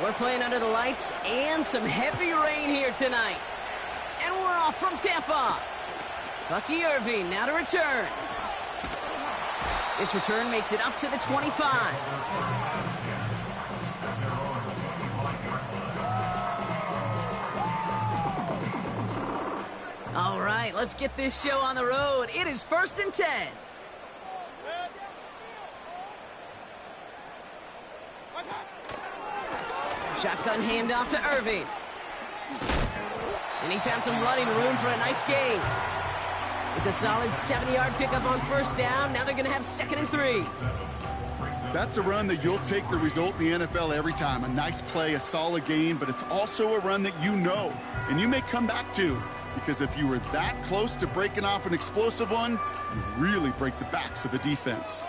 We're playing under the lights and some heavy rain here tonight. And we're off from Tampa. Bucky Irving now to return. This return makes it up to the 25. All right, let's get this show on the road. It is 1st and 10. Shotgun handoff to Irving. And he found some running room for a nice gain. It's a solid 70-yard pickup on 1st down. Now they're going to have 2nd and 3. That's a run that you'll take the result in the NFL every time. A nice play, a solid gain, but it's also a run that you know, and you may come back to. Because if you were that close to breaking off an explosive one, you really break the backs of the defense.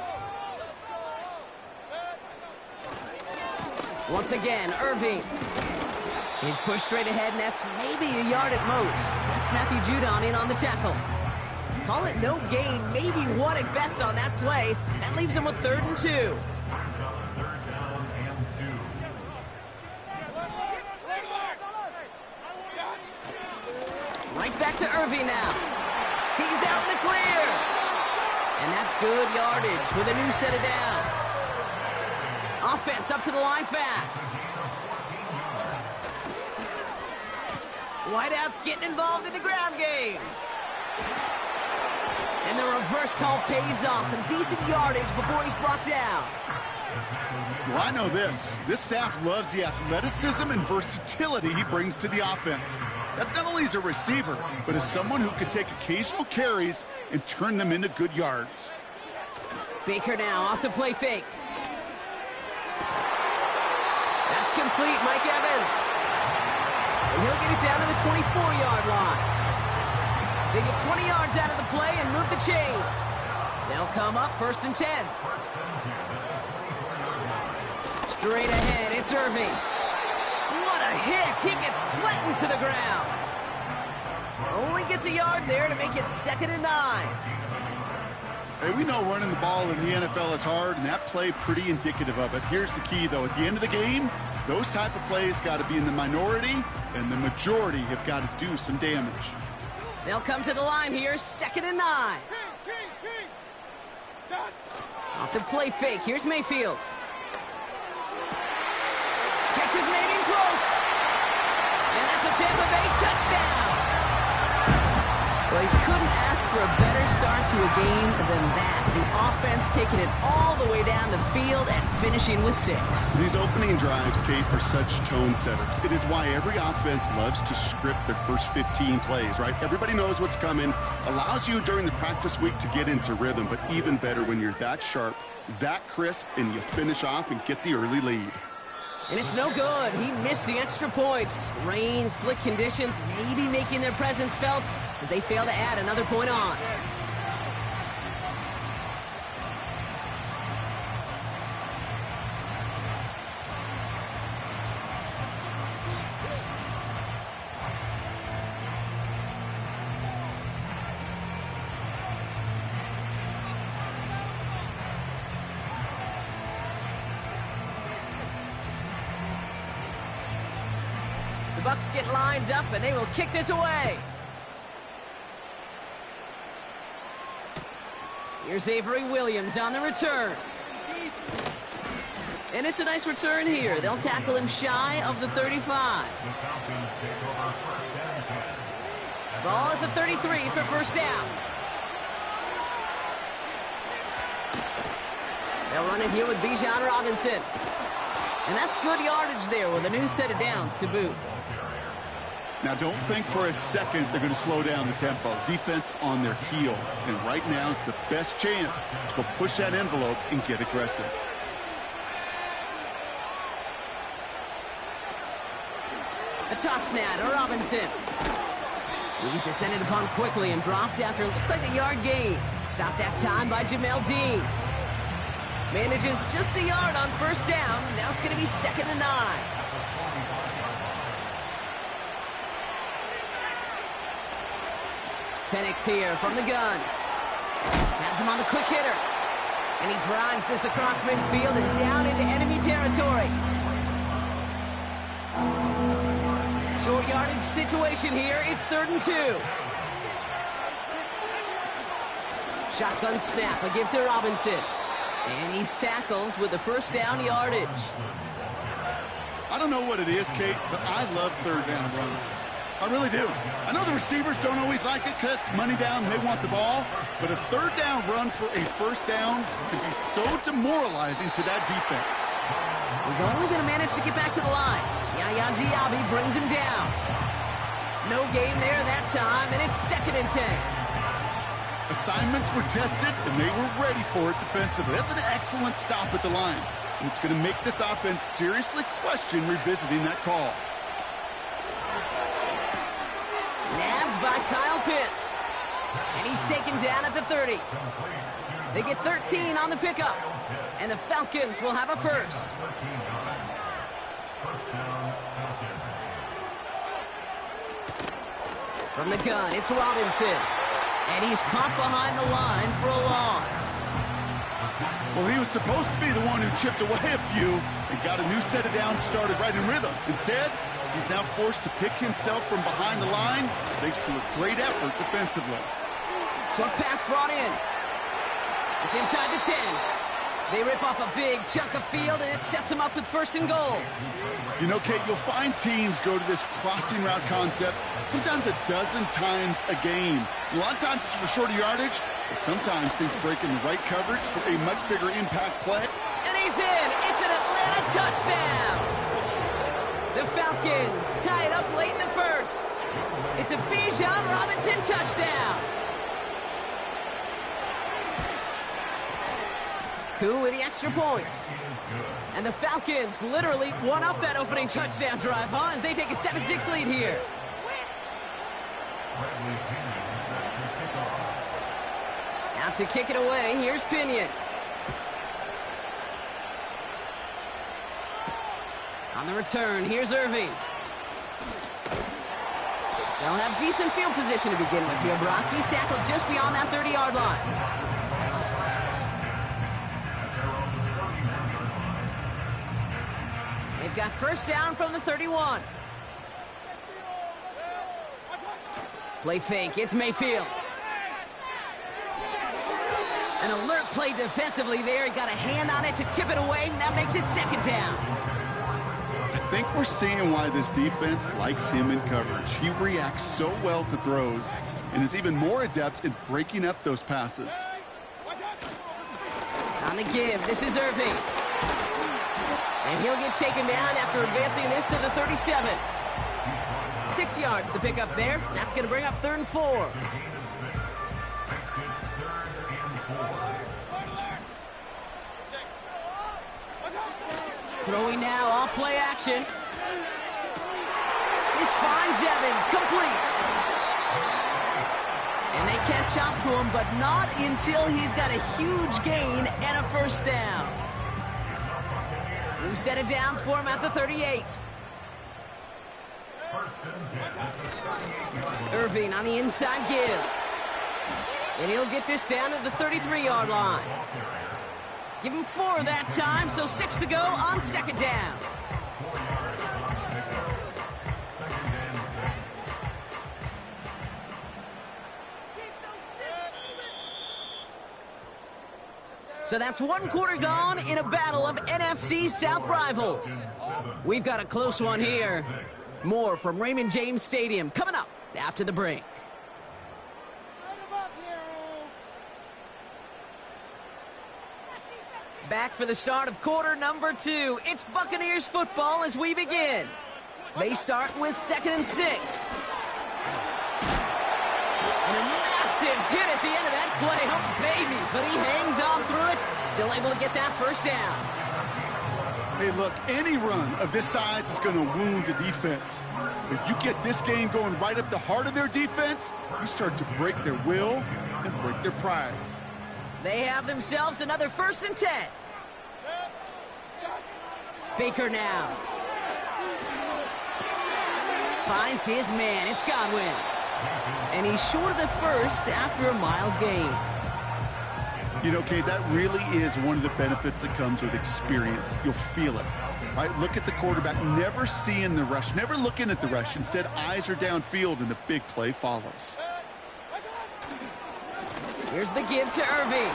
Once again, Irving. He's pushed straight ahead, and that's maybe a yard at most. That's Matthew Judon in on the tackle. Call it no gain, maybe one at best on that play. That leaves him with 3rd and 2. Right back to Irving now. He's out in the clear. And that's good yardage with a new set of downs. Offense up to the line fast. Whiteout's getting involved in the ground game. And the reverse call pays off. Some decent yardage before he's brought down. Well, I know this. This staff loves the athleticism and versatility he brings to the offense. That's not only as a receiver, but as someone who can take occasional carries and turn them into good yards. Baker now off the play fake. That's complete, Mike Evans. And he'll get it down to the 24-yard line. They get 20 yards out of the play and move the chains. They'll come up 1st and 10. Straight ahead, it's Irving. What a hit! He gets flattened to the ground. Only gets a yard there to make it 2nd and 9. Hey, we know running the ball in the NFL is hard, and that play pretty indicative of it. Here's the key, though. At the end of the game, those type of plays got to be in the minority, and the majority have got to do some damage. They'll come to the line here, 2nd and 9. Off the play fake, here's Mayfield. Catch is made in close. And that's a Tampa Bay touchdown. Well, you couldn't ask for a better start to a game than that. The offense taking it all the way down the field and finishing with 6. These opening drives, Kate, are such tone setters. It is why every offense loves to script their first 15 plays, right? Everybody knows what's coming. Allows you during the practice week to get into rhythm, but even better when you're that sharp, that crisp, and you finish off and get the early lead. And it's no good. He missed the extra points. Rain, slick conditions, maybe making their presence felt as they fail to add another point on. Bucks get lined up, and they will kick this away. Here's Avery Williams on the return. And it's a nice return here. They'll tackle him shy of the 35. Ball at the 33 for 1st down. They'll run it here with Bijan Robinson. And that's good yardage there with a new set of downs to boot. Now, don't think for a second they're going to slow down the tempo. Defense on their heels. And right now is the best chance to go push that envelope and get aggressive. A toss now to Robinson. He's descended upon quickly and dropped after looks like a yard gain. Stopped that time by Jamel Dean. Manages just a yard on 1st down. Now it's going to be 2nd and 9. Penix here from the gun. Has him on the quick hitter. And he drives this across midfield and down into enemy territory. yardage situation here. It's 3rd and 2. Shotgun snap, a give to Robinson. And he's tackled with the first down yardage. I don't know what it is, Kate, but I love 3rd down runs. I really do. I know the receivers don't always like it because it's money down, they want the ball, but a 3rd down run for a first down can be so demoralizing to that defense. He's only going to manage to get back to the line. Yaya Diaby brings him down. No gain there that time, and it's 2nd and 10. Assignments were tested, and they were ready for it defensively. That's an excellent stop at the line. And it's going to make this offense seriously question revisiting that call. Nabbed by Kyle Pitts. And he's taken down at the 30. They get 13 on the pickup. And the Falcons will have a first. From the gun, it's Robinson. And he's caught behind the line for a loss. Well, he was supposed to be the one who chipped away a few and got a new set of downs started right in rhythm. Instead, he's now forced to pick himself from behind the line thanks to a great effort defensively. Short pass brought in. It's inside the 10. They rip off a big chunk of field, and it sets them up with 1st and goal. You know, Kate, you'll find teams go to this crossing route concept sometimes a dozen times a game. A lot of times it's for shorter yardage, but sometimes things break in the right coverage for a much bigger impact play. And he's in. It's an Atlanta touchdown. The Falcons tie it up late in the first. It's a Bijan Robinson touchdown. Koo with the extra point. And the Falcons literally won up that opening touchdown drive, huh? As they take a 7-6 lead here. Out to kick it away, here's Pinion. On the return, here's Irving. They'll have decent field position to begin with here, Brock. He's tackled just beyond that 30-yard line. They've got first down from the 31. Play fake, it's Mayfield. An alert play defensively there. He got a hand on it to tip it away, and that makes it 2nd down. I think we're seeing why this defense likes him in coverage. He reacts so well to throws and is even more adept at breaking up those passes. On the give, this is Irving. And he'll get taken down after advancing this to the 37. 6 yards the pickup there. That's going to bring up 3rd and 4. Throwing now, off play action. This finds Evans, complete. And they catch up to him, but not until he's got a huge gain and a first down. New set of downs for him at the 38. Irving on the inside give. And he'll get this down to the 33-yard line. Give him 4 that time, so 6 to go on 2nd down. So that's 1 quarter gone in a battle of NFC South rivals. We've got a close one here. More from Raymond James Stadium coming up after the break. Back for the start of quarter number 2. It's Buccaneers football as we begin. They start with 2nd and 6. And a massive hit at the end of that play. Oh, baby. But he hangs on through it. Still able to get that first down. Hey, look, any run of this size is going to wound the defense. But you get this game going right up the heart of their defense, you start to break their will and break their pride. They have themselves another 1st and 10. Baker now. Finds his man. It's Godwin. And he's short of the first after a mile gain. You know, Kate, that really is one of the benefits that comes with experience. You'll feel it. Right, look at the quarterback, never seeing the rush, never looking at the rush. Instead, eyes are downfield, and the big play follows. Here's the give to Irving.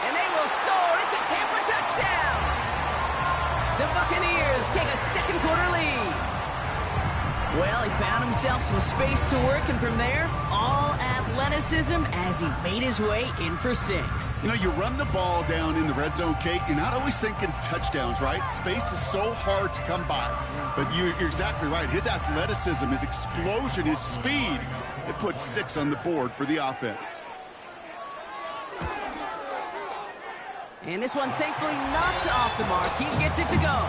And they will score. It's a Tampa touchdown. The Buccaneers take a second quarter lead. Well, he found himself some space to work, and from there, all athleticism as he made his way in for 6. You know, you run the ball down in the red zone, Kate, you're not always thinking touchdowns, right? Space is so hard to come by. But you're exactly right. His athleticism, his explosion, his speed, it puts 6 on the board for the offense. And this one thankfully knocks off the mark. He gets it to go.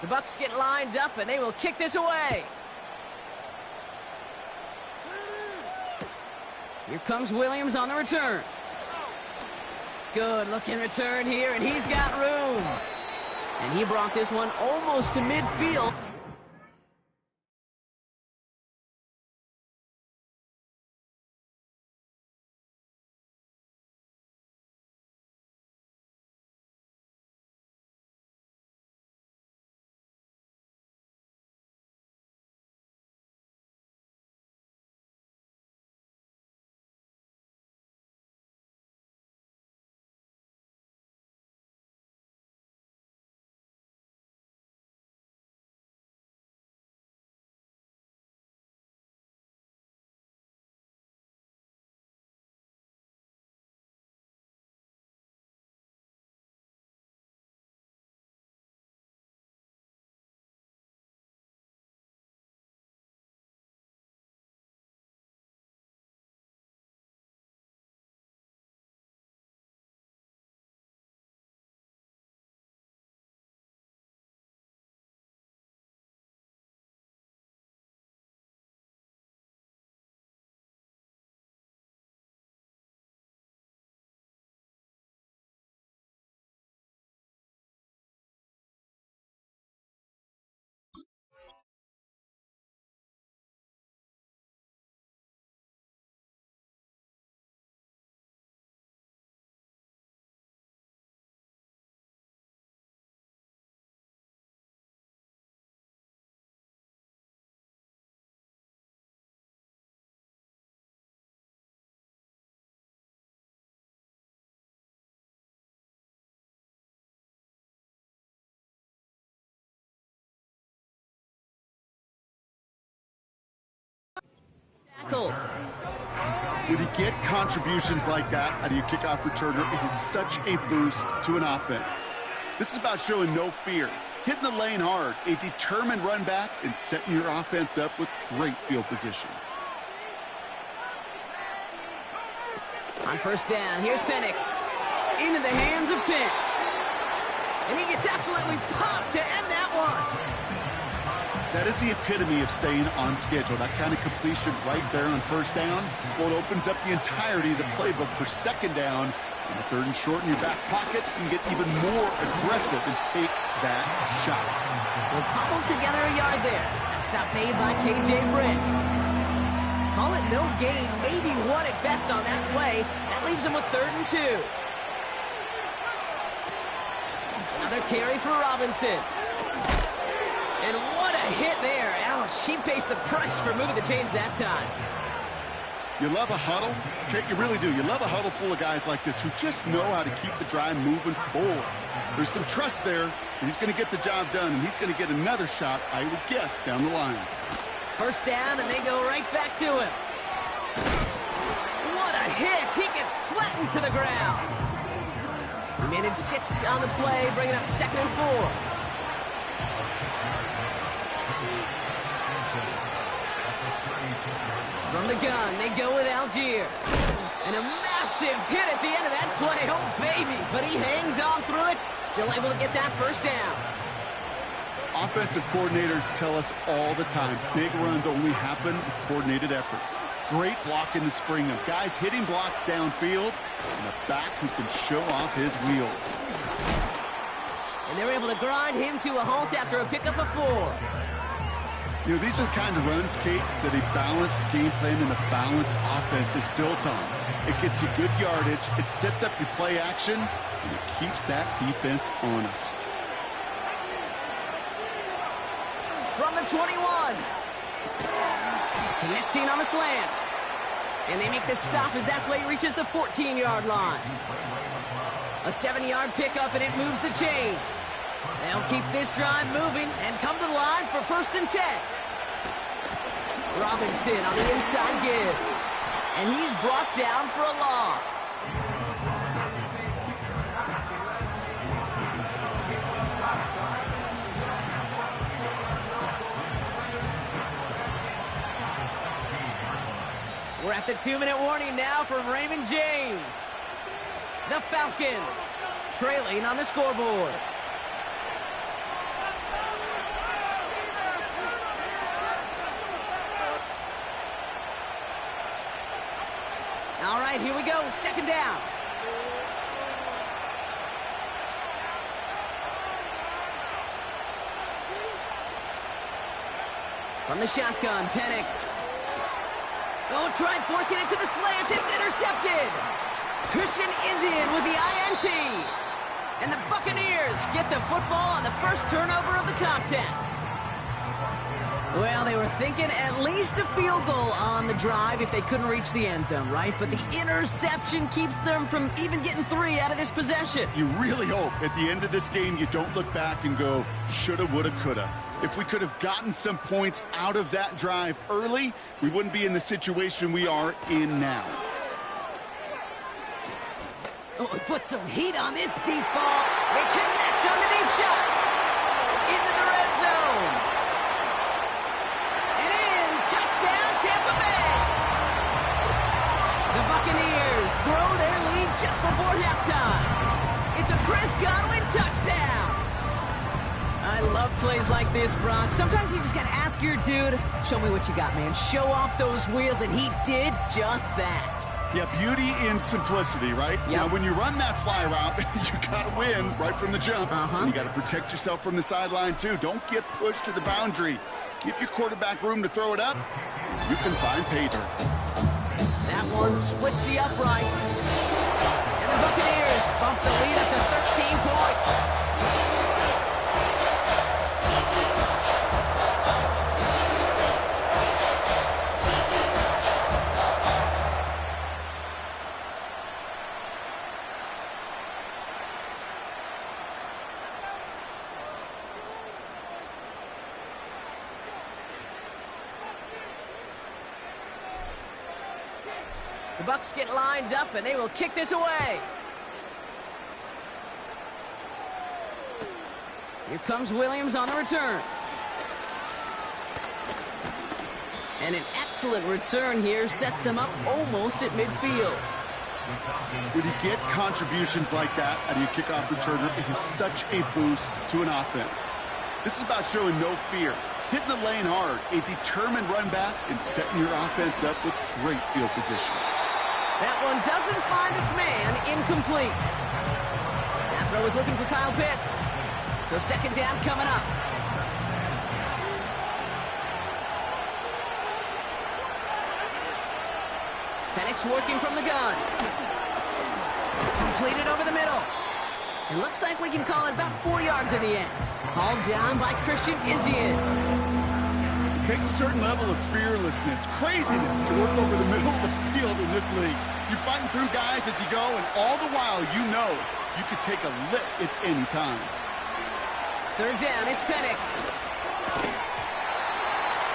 The Bucs get lined up, and they will kick this away. Here comes Williams on the return. Good looking return here, and he's got room. And he brought this one almost to midfield. Tackled. When you get contributions like that out of your kickoff returner, it is such a boost to an offense. This is about showing no fear, hitting the lane hard, a determined run back, and setting your offense up with great field position. On first down, here's Penix. Into the hands of Pitts. And he gets absolutely popped to end that one. That is the epitome of staying on schedule. That kind of completion right there on first down. Well, it opens up the entirety of the playbook for second down. On the third and short in your back pocket, you can get even more aggressive and take that shot. We'll cobble together a yard there. That stop made by K.J. Britt. Call it no gain, maybe one at best on that play. That leaves him with 3rd and 2. Another carry for Robinson. And what a hit there. Ouch, she pays the price for moving the chains that time. You love a huddle? Okay, you really do. You love a huddle full of guys like this who just know how to keep the drive moving forward. There's some trust there that he's going to get the job done, and he's going to get another shot, I would guess, down the line. First down, and they go right back to him. What a hit. He gets flattened to the ground. We managed 6 on the play, bringing up 2nd and 4. From the gun, they go with Algier. And a massive hit at the end of that play. Oh, baby. But he hangs on through it. Still able to get that first down. Offensive coordinators tell us all the time, big runs only happen with coordinated efforts. Great block in the spring of guys hitting blocks downfield and a back who can show off his wheels. And they're able to grind him to a halt after a pickup of 4. You know, these are the kind of runs, Kate, that a balanced game plan and a balanced offense is built on. It gets you good yardage, it sets up your play action, and it keeps that defense honest. From the 21. Connecting on the slant. And they make the stop as that play reaches the 14-yard line. A 7-yard pickup, and it moves the chains. They'll keep this drive moving and come to the line for 1st and 10. Robinson on the inside give. And he's brought down for a loss. We're at the 2-minute warning now from Raymond James. The Falcons trailing on the scoreboard. All right, here we go. 2nd down. From the shotgun, Penix. Oh, tried forcing it to the slant. It's intercepted. Christian is in with the INT. And the Buccaneers get the football on the first turnover of the contest. Well, they were thinking at least a field goal on the drive if they couldn't reach the end zone, right? But the interception keeps them from even getting 3 out of this possession. You really hope at the end of this game you don't look back and go, shoulda, woulda, coulda. If we could have gotten some points out of that drive early, we wouldn't be in the situation we are in now. Oh, he put some heat on this deep ball. They connect on the deep shot. Into the red zone. And in, touchdown, Tampa Bay. The Buccaneers grow their lead just before halftime. It's a Chris Godwin touchdown. I love plays like this, Brock. Sometimes you just got to ask your dude, show me what you got, man. Show off those wheels, and he did just that. Yeah, beauty in simplicity, right? Yep. Now, when you run that fly route, you got to win right from the jump. And you got to protect yourself from the sideline, too. Don't get pushed to the boundary. Give your quarterback room to throw it up. You can find pay dirt. That one splits the uprights. And the Buccaneers bump the lead up to 13 points. The Bucs get lined up, and they will kick this away. Here comes Williams on the return. And an excellent return here sets them up almost at midfield. When you get contributions like that out of your kickoff returner, it is such a boost to an offense. This is about showing no fear, hitting the lane hard, a determined run back, and setting your offense up with great field position. That one doesn't find its man, incomplete. That throw is looking for Kyle Pitts. So 2nd down coming up. Penix working from the gun. Completed over the middle. It looks like we can call it about 4 yards in the end. Hauled down by Christian Izien. It takes a certain level of fearlessness, craziness to work over the middle of the field in this league. You're fighting through guys as you go, and all the while you know you could take a lick at any time. 3rd down, it's Penix.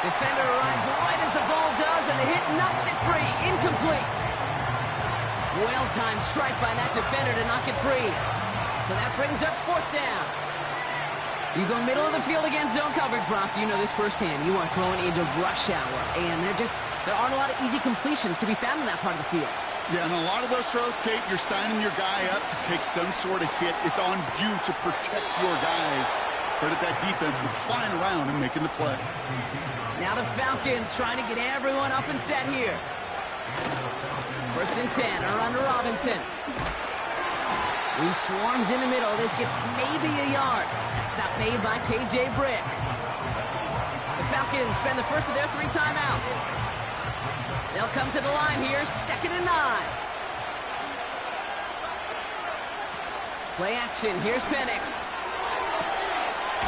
Defender arrives right as the ball does, and the hit knocks it free. Incomplete. Well-timed strike by that defender to knock it free. So that brings up 4th down. You go middle of the field against zone coverage, Brock. You know this firsthand. You are throwing into rush hour, and there aren't a lot of easy completions to be found in that part of the field. Yeah, and a lot of those throws, Kate, you're signing your guy up to take some sort of hit. It's on you to protect your guys. Credit that defense for flying around and making the play. Now the Falcons trying to get everyone up and set here. 1st and 10, a run to Robinson. He swarms in the middle. This gets maybe a yard. That stop made by K.J. Britt. The Falcons spend the first of their 3 timeouts. They'll come to the line here, 2nd and 9. Play action. Here's Penix.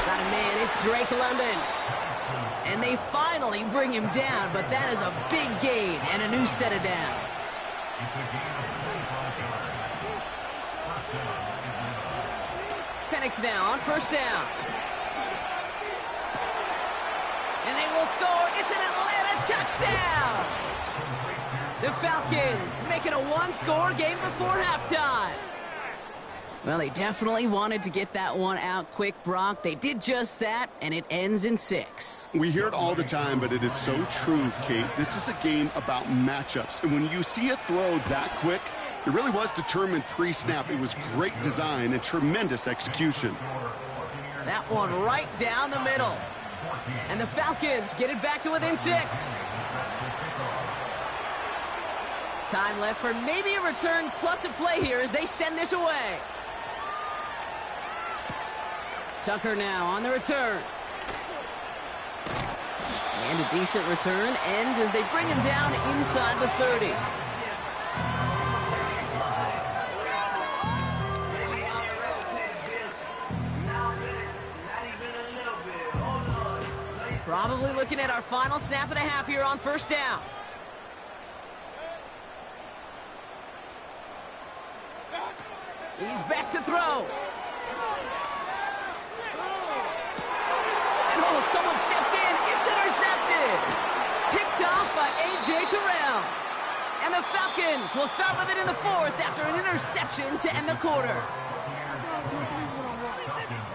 Got a man. It's Drake London. And they finally bring him down, but that is a big gain and a new set of downs. Penix now on 1st down. And they will score. It's an Atlanta touchdown. The Falcons making a 1-score game before halftime. Well, they definitely wanted to get that one out quick, Brock. They did just that, and it ends in 6. We hear it all the time, but it is so true, Kate. This is a game about matchups. And when you see a throw that quick, it really was determined pre-snap. It was great design and tremendous execution. That one right down the middle. And the Falcons get it back to within 6. Time left for maybe a return plus a play here as they send this away. Tucker now on the return. And a decent return ends as they bring him down inside the 30. Probably looking at our final snap of the half here on 1st down. He's back to throw. And oh, someone stepped in. It's intercepted. Picked off by A.J. Terrell. And the Falcons will start with it in the 4th after an interception to end the quarter.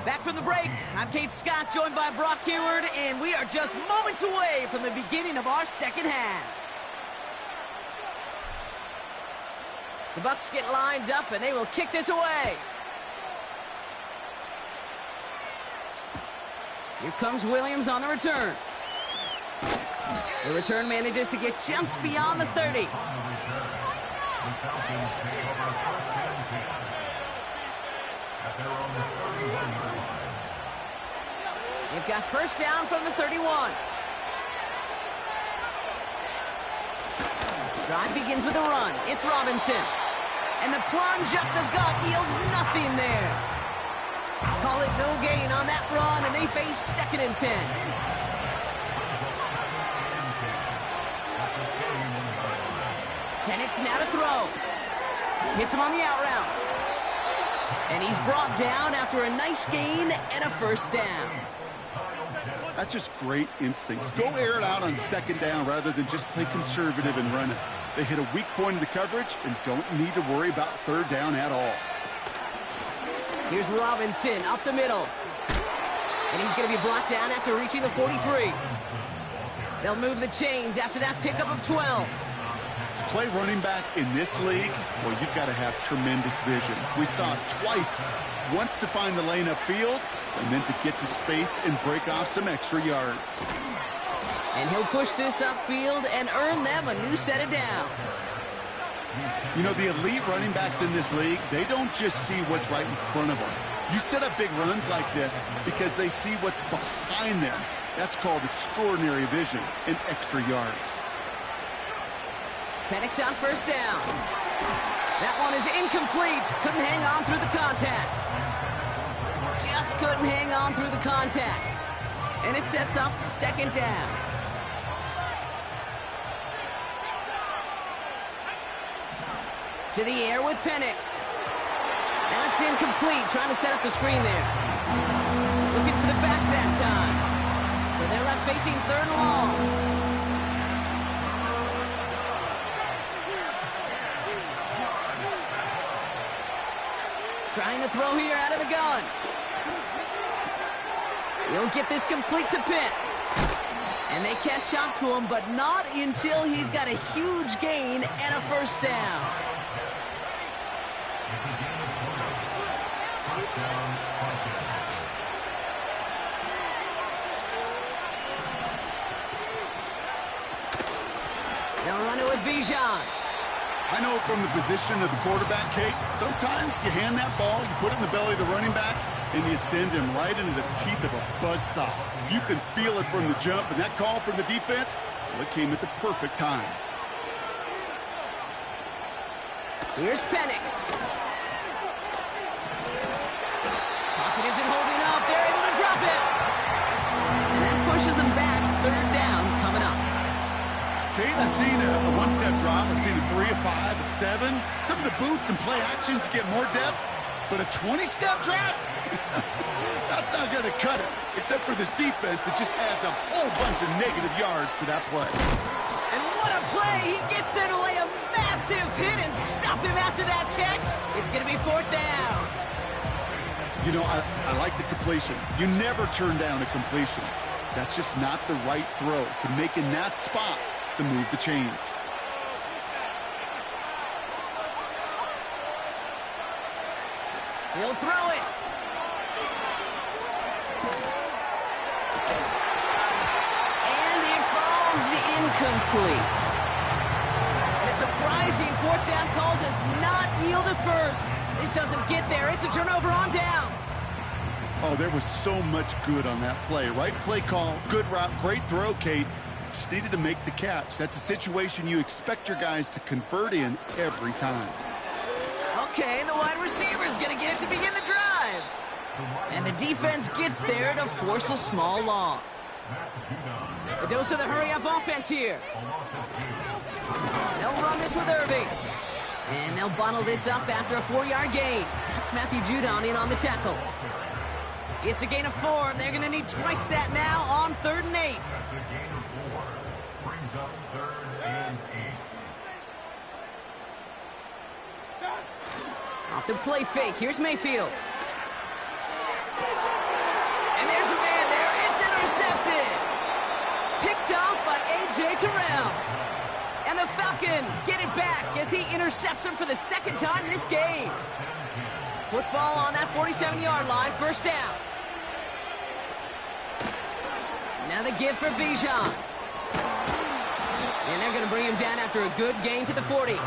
Back from the break, I'm Kate Scott, joined by Brock Hayward, and we are just moments away from the beginning of our 2nd half. The Bucs get lined up, and they will kick this away. Here comes Williams on the return. The return manages to get just beyond the 30. They've got 1st down from the 31. Drive begins with a run. It's Robinson. And the plunge up the gut yields nothing there. Call it no gain on that run, and they face 2nd and 10. Penix now to throw. Hits him on the out route. And he's brought down after a nice gain and a 1st down. That's just great instincts. Go air it out on 2nd down rather than just play conservative and run it. They hit a weak point in the coverage and don't need to worry about 3rd down at all. Here's Robinson up the middle. And he's going to be brought down after reaching the 43. They'll move the chains after that pickup of 12. To play running back in this league, well, you've got to have tremendous vision. We saw it twice. Once to find the lane upfield, and then to get to space and break off some extra yards. And he'll push this upfield and earn them a new set of downs. You know, the elite running backs in this league, they don't just see what's right in front of them. You set up big runs like this because they see what's behind them. That's called extraordinary vision and extra yards. Penix on 1st down. That one is incomplete. Couldn't hang on through the contact. Just couldn't hang on through the contact. And it sets up 2nd down. To the air with Penix. That's incomplete. Trying to set up the screen there. Looking for the back that time. So they're left facing 3rd and long. Trying to throw here out of the gun. He'll get this complete to Pitts. And they catch up to him, but not until he's got a huge gain and a first down. They'll run it with Bijan. I know from the position of the quarterback, Kate, sometimes you hand that ball, you put it in the belly of the running back, and you send him right into the teeth of a buzzsaw. You can feel it from the jump, and that call from the defense, well, it came at the perfect time. Here's Penix. Pocket isn't holding up. They're able to drop it. And that pushes them back. Third down coming up. Kate, I've seen a one-step drop. I've seen a 3, a 5, a 7. Some of the boots and play actions get more depth, but a 20-step drop? That's not going to cut it, except for this defense that just adds a whole bunch of negative yards to that play. And what a play! He gets there to lay a massive hit and stop him after that catch. It's going to be fourth down. You know, I like the completion. You never turn down a completion. That's just not the right throw to make in that spot to move the chains. He'll throw it. And it falls incomplete. And a surprising fourth down call does not yield a first. This doesn't get there. It's a turnover on downs. Oh, there was so much good on that play. Right play call, good route, great throw, Kate. Just needed to make the catch. That's a situation you expect your guys to convert in every time. Okay, the wide receiver's going to get it to begin the drive. And the defense gets there to force a small loss. A dose of the hurry-up offense here. They'll run this with Irving. And they'll bundle this up after a 4-yard gain. That's Matthew Judon in on the tackle. It's a gain of 4, and they're going to need twice that now on 3rd and 8. Off the play fake. Here's Mayfield. And there's a man there. It's intercepted. Picked off by A.J. Terrell. And the Falcons get it back as he intercepts him for the second time this game. Football on that 47-yard line. First down. Now the give for Bijan. And they're going to bring him down after a good gain to the 40.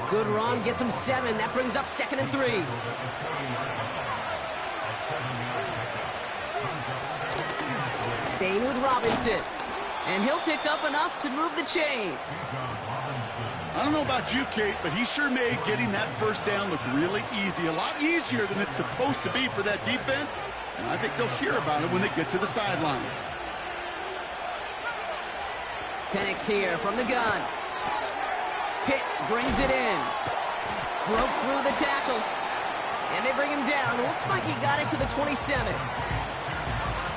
Good run, gets him 7. That brings up 2nd and 3. Staying with Robinson. And he'll pick up enough to move the chains. I don't know about you, Kate, but he sure made getting that first down look really easy. A lot easier than it's supposed to be for that defense. And I think they'll hear about it when they get to the sidelines. Penix here from the gun. Pitts brings it in. Broke through the tackle. And they bring him down. Looks like he got it to the 27.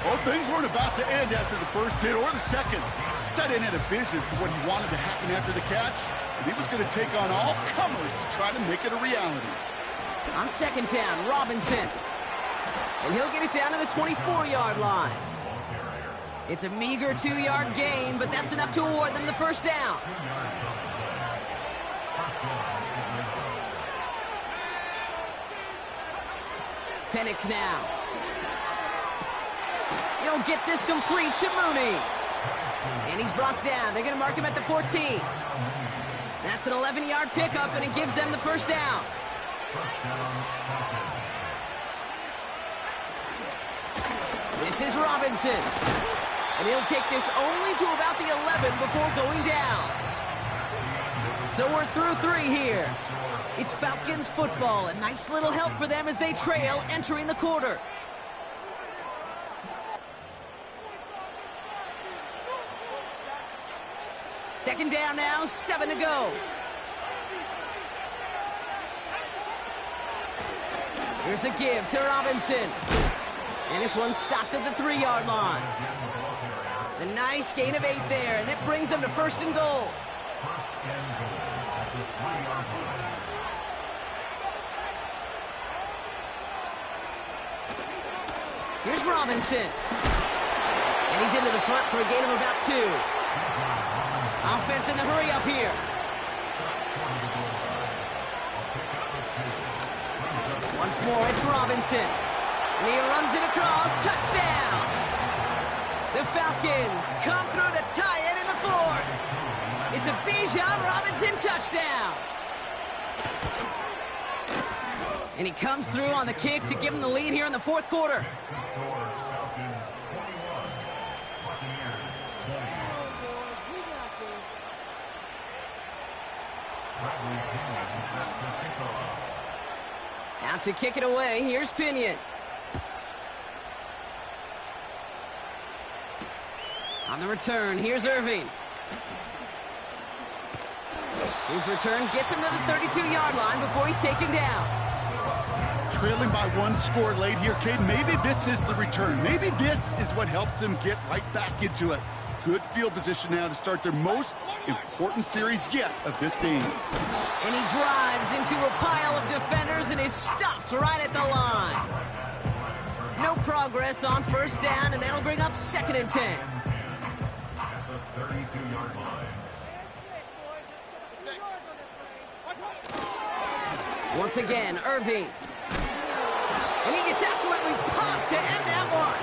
Well, things weren't about to end after the first hit or the second. This tight end had a vision for what he wanted to happen after the catch, and he was going to take on all comers to try to make it a reality. On 2nd down, Robinson. And he'll get it down to the 24-yard line. It's a meager 2-yard gain, but that's enough to award them the first down. Penix now. He'll get this complete to Mooney. And he's brought down. They're going to mark him at the 14. That's an 11-yard pickup, and it gives them the first down. This is Robinson. And he'll take this only to about the 11 before going down. So we're through 3 here. It's Falcons football. A nice little help for them as they trail entering the quarter. Second down now, 7 to go. Here's a give to Robinson. And this one's stopped at the 3-yard line. A nice gain of 8 there, and it brings them to 1st and goal. Here's Robinson. And he's into the front for a gain of about 2. Offense in the hurry up here. Once more, it's Robinson. And he runs it across. Touchdown! The Falcons come through to tie it in the 4th. It's a Bijan Robinson touchdown. And he comes through on the kick to give him the lead here in the 4th quarter. Out to kick it away, here's Pinion. On the return, here's Irving. His return gets him to the 32-yard line before he's taken down. Trailing by 1 score late here, Cade. Maybe this is the return. Maybe this is what helps them get right back into it. Good field position now to start their most important series yet of this game. And he drives into a pile of defenders and is stopped right at the line. No progress on 1st down, and that'll bring up 2nd and 10. Once again, Irving. And he gets absolutely popped to end that one.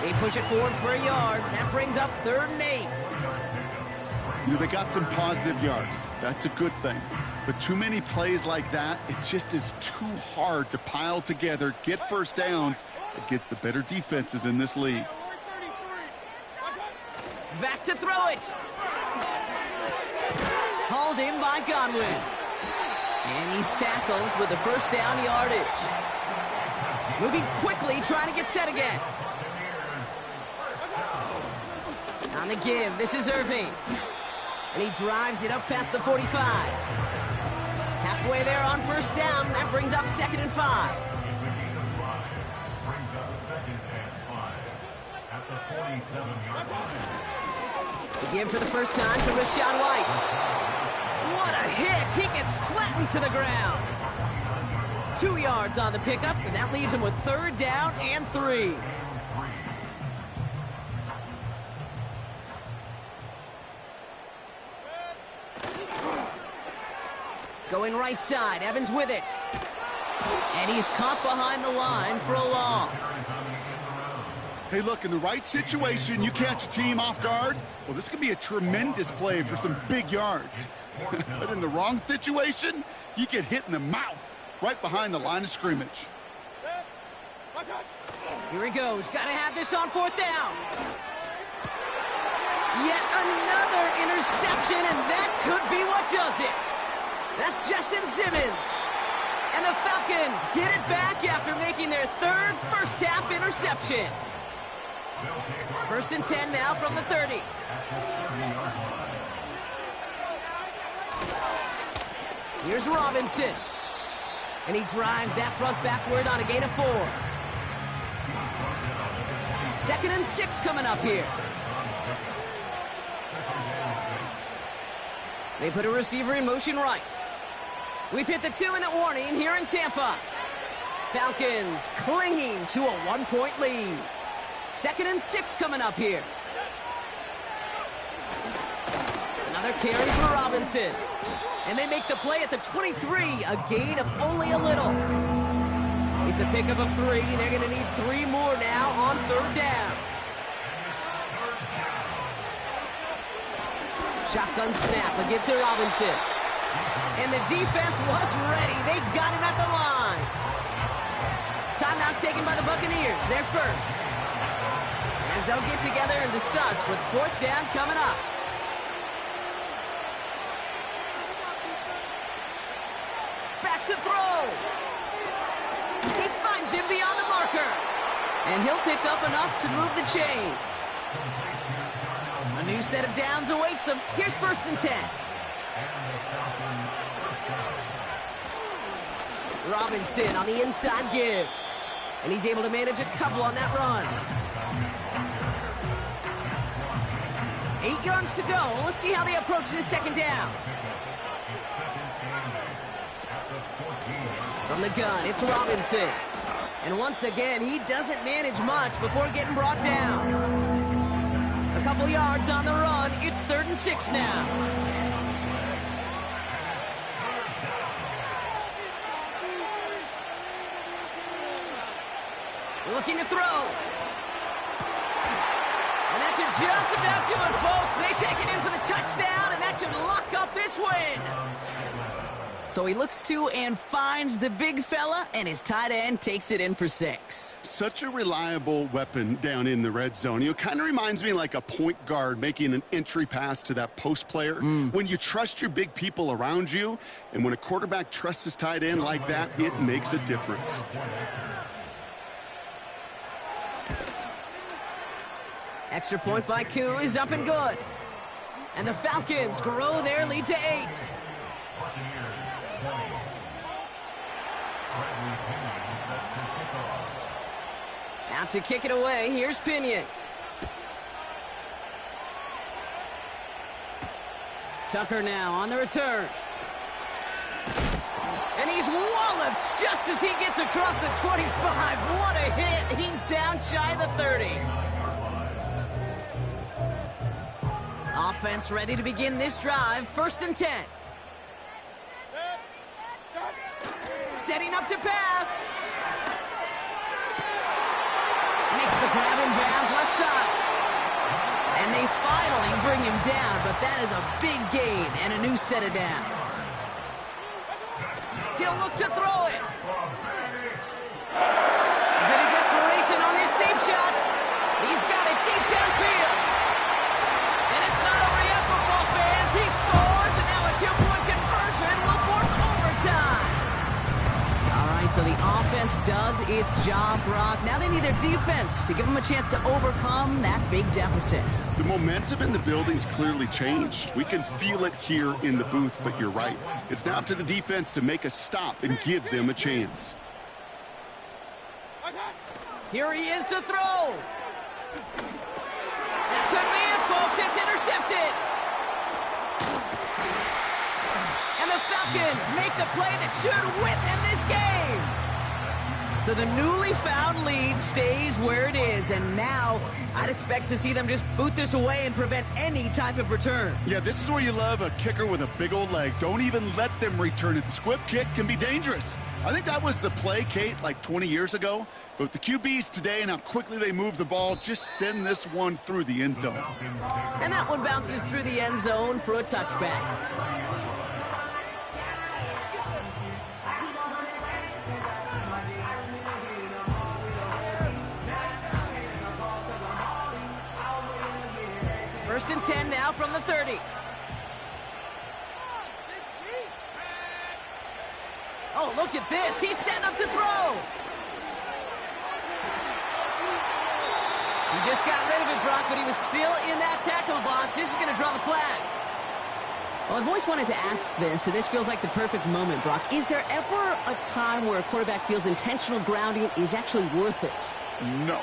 They push it forward for a yard. That brings up 3rd and 8. You know, they got some positive yards. That's a good thing. But too many plays like that, it just is too hard to pile together, get 1st downs against the better defenses in this league. Back to throw it. Hauled in by Godwin. And he's tackled with the 1st down yardage. Moving quickly, trying to get set again. On the give, this is Irving. And he drives it up past the 45. Halfway there on 1st down, that brings up 2nd and 5. The give for the first time to Rachaad White. What a hit! He gets flattened to the ground. 2 yards on the pickup, and that leaves him with 3rd down and 3. Going right side, Evans with it. And he's caught behind the line for a loss. Hey, look, in the right situation, you catch a team off guard. Well, this could be a tremendous play for some big yards. But in the wrong situation, you get hit in the mouth right behind the line of scrimmage. Here he goes. Got to have this on 4th down. Yet another interception, and that could be what does it. That's Justin Simmons. And the Falcons get it back after making their 3rd first-half interception. 1st and 10 now from the 30. Here's Robinson. And he drives that front backward on a gain of 4. 2nd and 6 coming up here. They put a receiver in motion right. We've hit the 2-minute warning here in Tampa. Falcons clinging to a 1-point lead. 2nd and 6 coming up here. Another carry for Robinson. And they make the play at the 23, a gain of only a little. It's a pickup of 3. They're going to need 3 more now on 3rd down. Shotgun snap, a give to Robinson. And the defense was ready. They got him at the line. Timeout taken by the Buccaneers. They're first. As they'll get together and discuss with 4th down coming up. Back to throw. He finds him beyond the marker. And he'll pick up enough to move the chains. A new set of downs awaits him. Here's 1st and 10. Robinson on the inside give. And he's able to manage a couple on that run. 8 yards to go. Let's see how they approach this 2nd down. From the gun, it's Robinson. And once again, he doesn't manage much before getting brought down. A couple yards on the run. It's 3rd and 6 now. Looking to throw. And that should just about do it, folks. They take it in for the touchdown, and that should lock up this win. So he looks to and finds the big fella, and his tight end takes it in for 6. Such a reliable weapon down in the red zone. You know, kind of reminds me like a point guard making an entry pass to that post player. When you trust your big people around you, and when a quarterback trusts his tight end like that, it makes a difference. Extra point by Koo is up and good. And the Falcons grow their lead to 8. Out to kick it away, here's Pinion. Tucker now on the return. And he's walloped just as he gets across the 25. What a hit. He's down shy of the 30. Offense ready to begin this drive. 1st and 10. Setting up to pass. Makes the grab in bounds left side. And they finally bring him down, but that is a big gain and a new set of downs. He'll look to throw it. A bit of desperation on this deep shot. He's got it deep downfield. And it's not over yet, football fans. He scores, and now a 2-point conversion will force overtime. All right, so the offense does its job, Brock. Now they need their defense to give them a chance to overcome that big deficit. The momentum in the building's clearly changed. We can feel it here in the booth, but you're right. It's now up to the defense to make a stop and give them a chance. Here he is to throw. That could be it, folks. It's intercepted. And the Falcons make the play that should win them this game. So the newly found lead stays where it is, and now I'd expect to see them just boot this away and prevent any type of return. Yeah, this is where you love a kicker with a big old leg. Don't even let them return it. The squib kick can be dangerous. I think that was the play, Kate, like 20 years ago. But with the QBs today and how quickly they move the ball, just send this one through the end zone. And that one bounces through the end zone for a touchback. First and 10 now from the 30. Oh, look at this. He's setting up to throw. He just got rid of it, Brock, but he was still in that tackle box. This is going to draw the flag. Well, I've always wanted to ask this, and this feels like the perfect moment, Brock. Is there ever a time where a quarterback feels intentional grounding is actually worth it? No.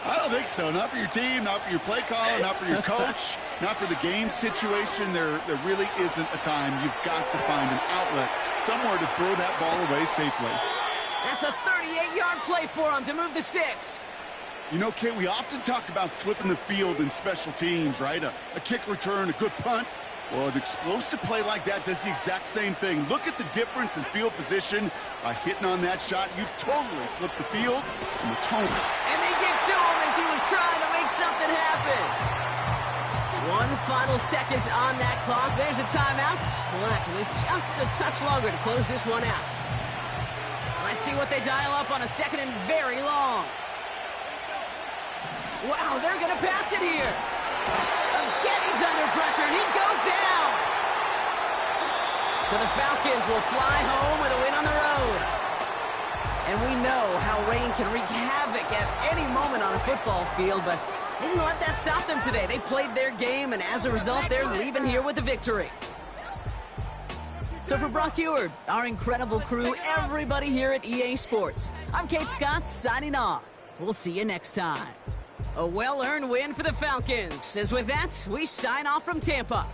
I don't think so. Not for your team, not for your play caller, not for your coach, not for the game situation. There really isn't a time. You've got to find an outlet, somewhere to throw that ball away safely. That's a 38-yard play for him to move the sticks. You know, Kate, we often talk about flipping the field in special teams, right? A kick return, a good punt. Well, an explosive play like that does the exact same thing. Look at the difference in field position by hitting on that shot. You've totally flipped the field from the tone. And they get to him as he was trying to make something happen. 1 final seconds on that clock. There's a timeout. We'll have to wait just a touch longer to close this one out. Let's see what they dial up on a second and very long. Wow, they're going to pass it here. Again, he's under pressure, and he goes down. So the Falcons will fly home with a win on the road. And we know how rain can wreak havoc at any moment on a football field, but they didn't let that stop them today. They played their game, and as a result, they're leaving here with a victory. So for Brock Eward, our incredible crew, everybody here at EA Sports, I'm Kate Scott signing off. We'll see you next time. A well-earned win for the Falcons. As with that, we sign off from Tampa.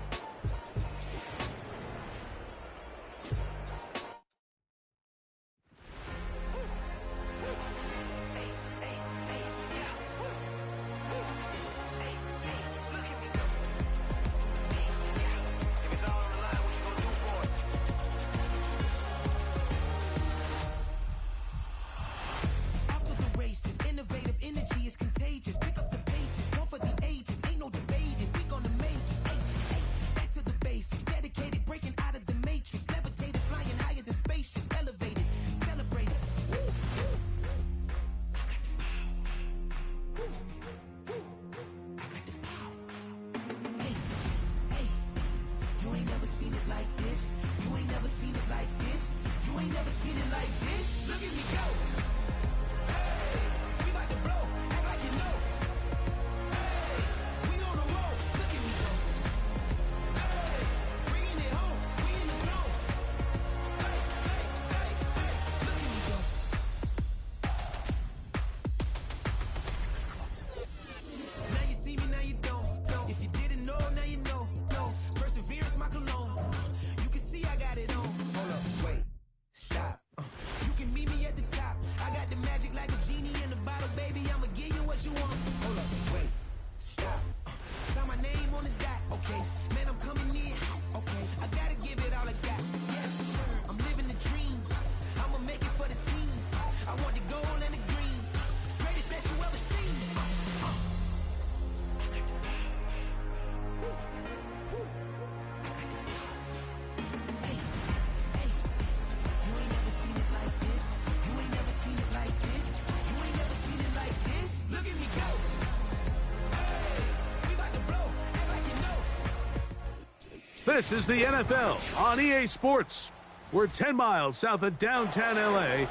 This is the NFL on EA Sports. We're 10 miles south of downtown LA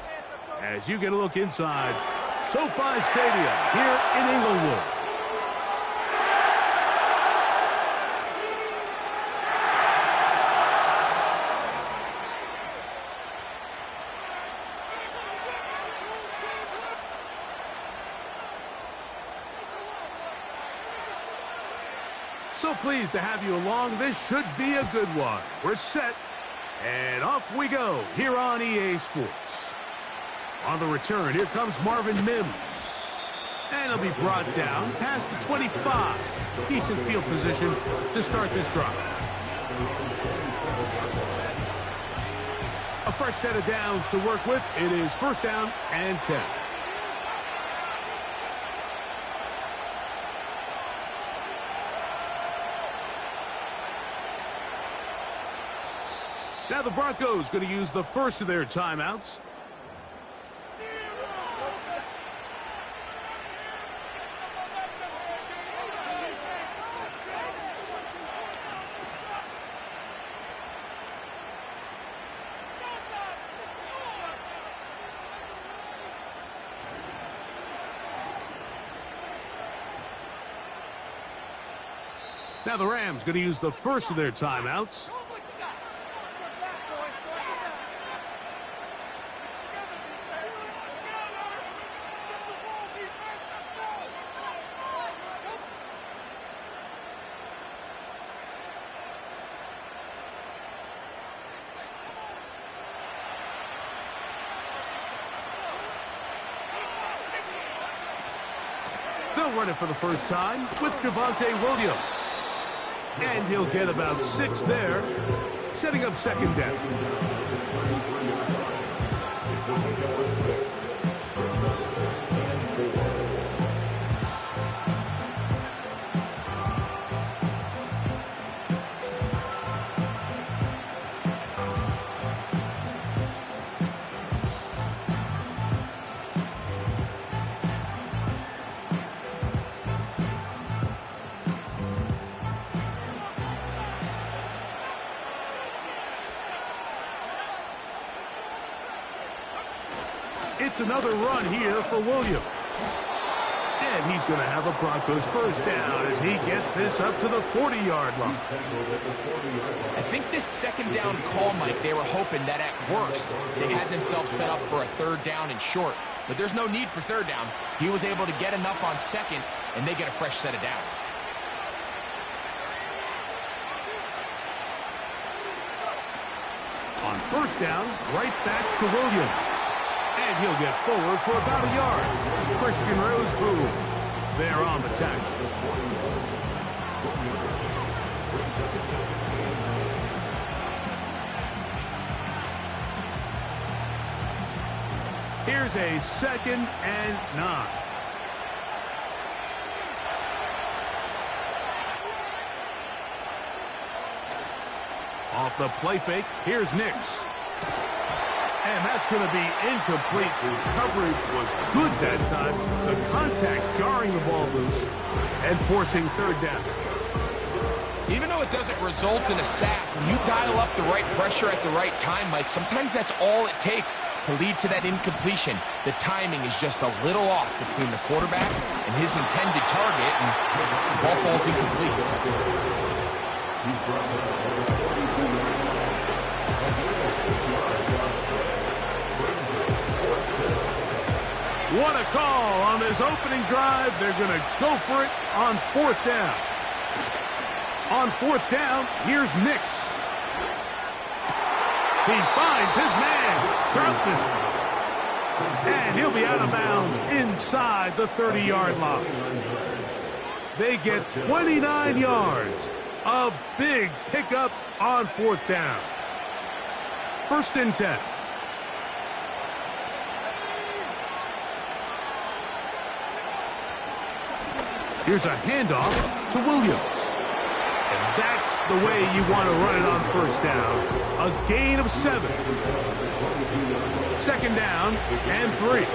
as you get a look inside SoFi Stadium here in Inglewood. So pleased to have you along. This should be a good one. We're set, and off we go here on EA Sports. On the return, here comes Marvin Mims. And he'll be brought down past the 25. Decent field position to start this drive. A fresh set of downs to work with. It is first down and 10. Now the Broncos going to use the first of their timeouts. Now the Rams going to use the first of their timeouts. They'll run it for the first time with Javonte Williams. And he'll get about 6 there, setting up second down. It's another run here for Williams. And he's going to have a Broncos first down as he gets this up to the 40-yard line. I think this second down call, Mike, they were hoping that at worst they had themselves set up for a third down and short. But there's no need for third down. He was able to get enough on second, and they get a fresh set of downs. On first down, right back to Williams. And he'll get forward for about a yard. Christian Roseboom there on the tackle. Here's a 2nd and 9. Off the play fake, here's Nix. And that's going to be incomplete. Coverage was good that time. The contact jarring the ball loose and forcing third down. Even though it doesn't result in a sack, when you dial up the right pressure at the right time, Mike, sometimes that's all it takes to lead to that incompletion. The timing is just a little off between the quarterback and his intended target, and the ball falls incomplete. What a call on this opening drive. They're going to go for it on 4th down. On 4th down, here's Nix. He finds his man, Troutman. And he'll be out of bounds inside the 30-yard line. They get 29 yards. A big pickup on 4th down. 1st and 10. Here's a handoff to Williams. And that's the way you want to run it on 1st down. A gain of 7. 2nd down and 3.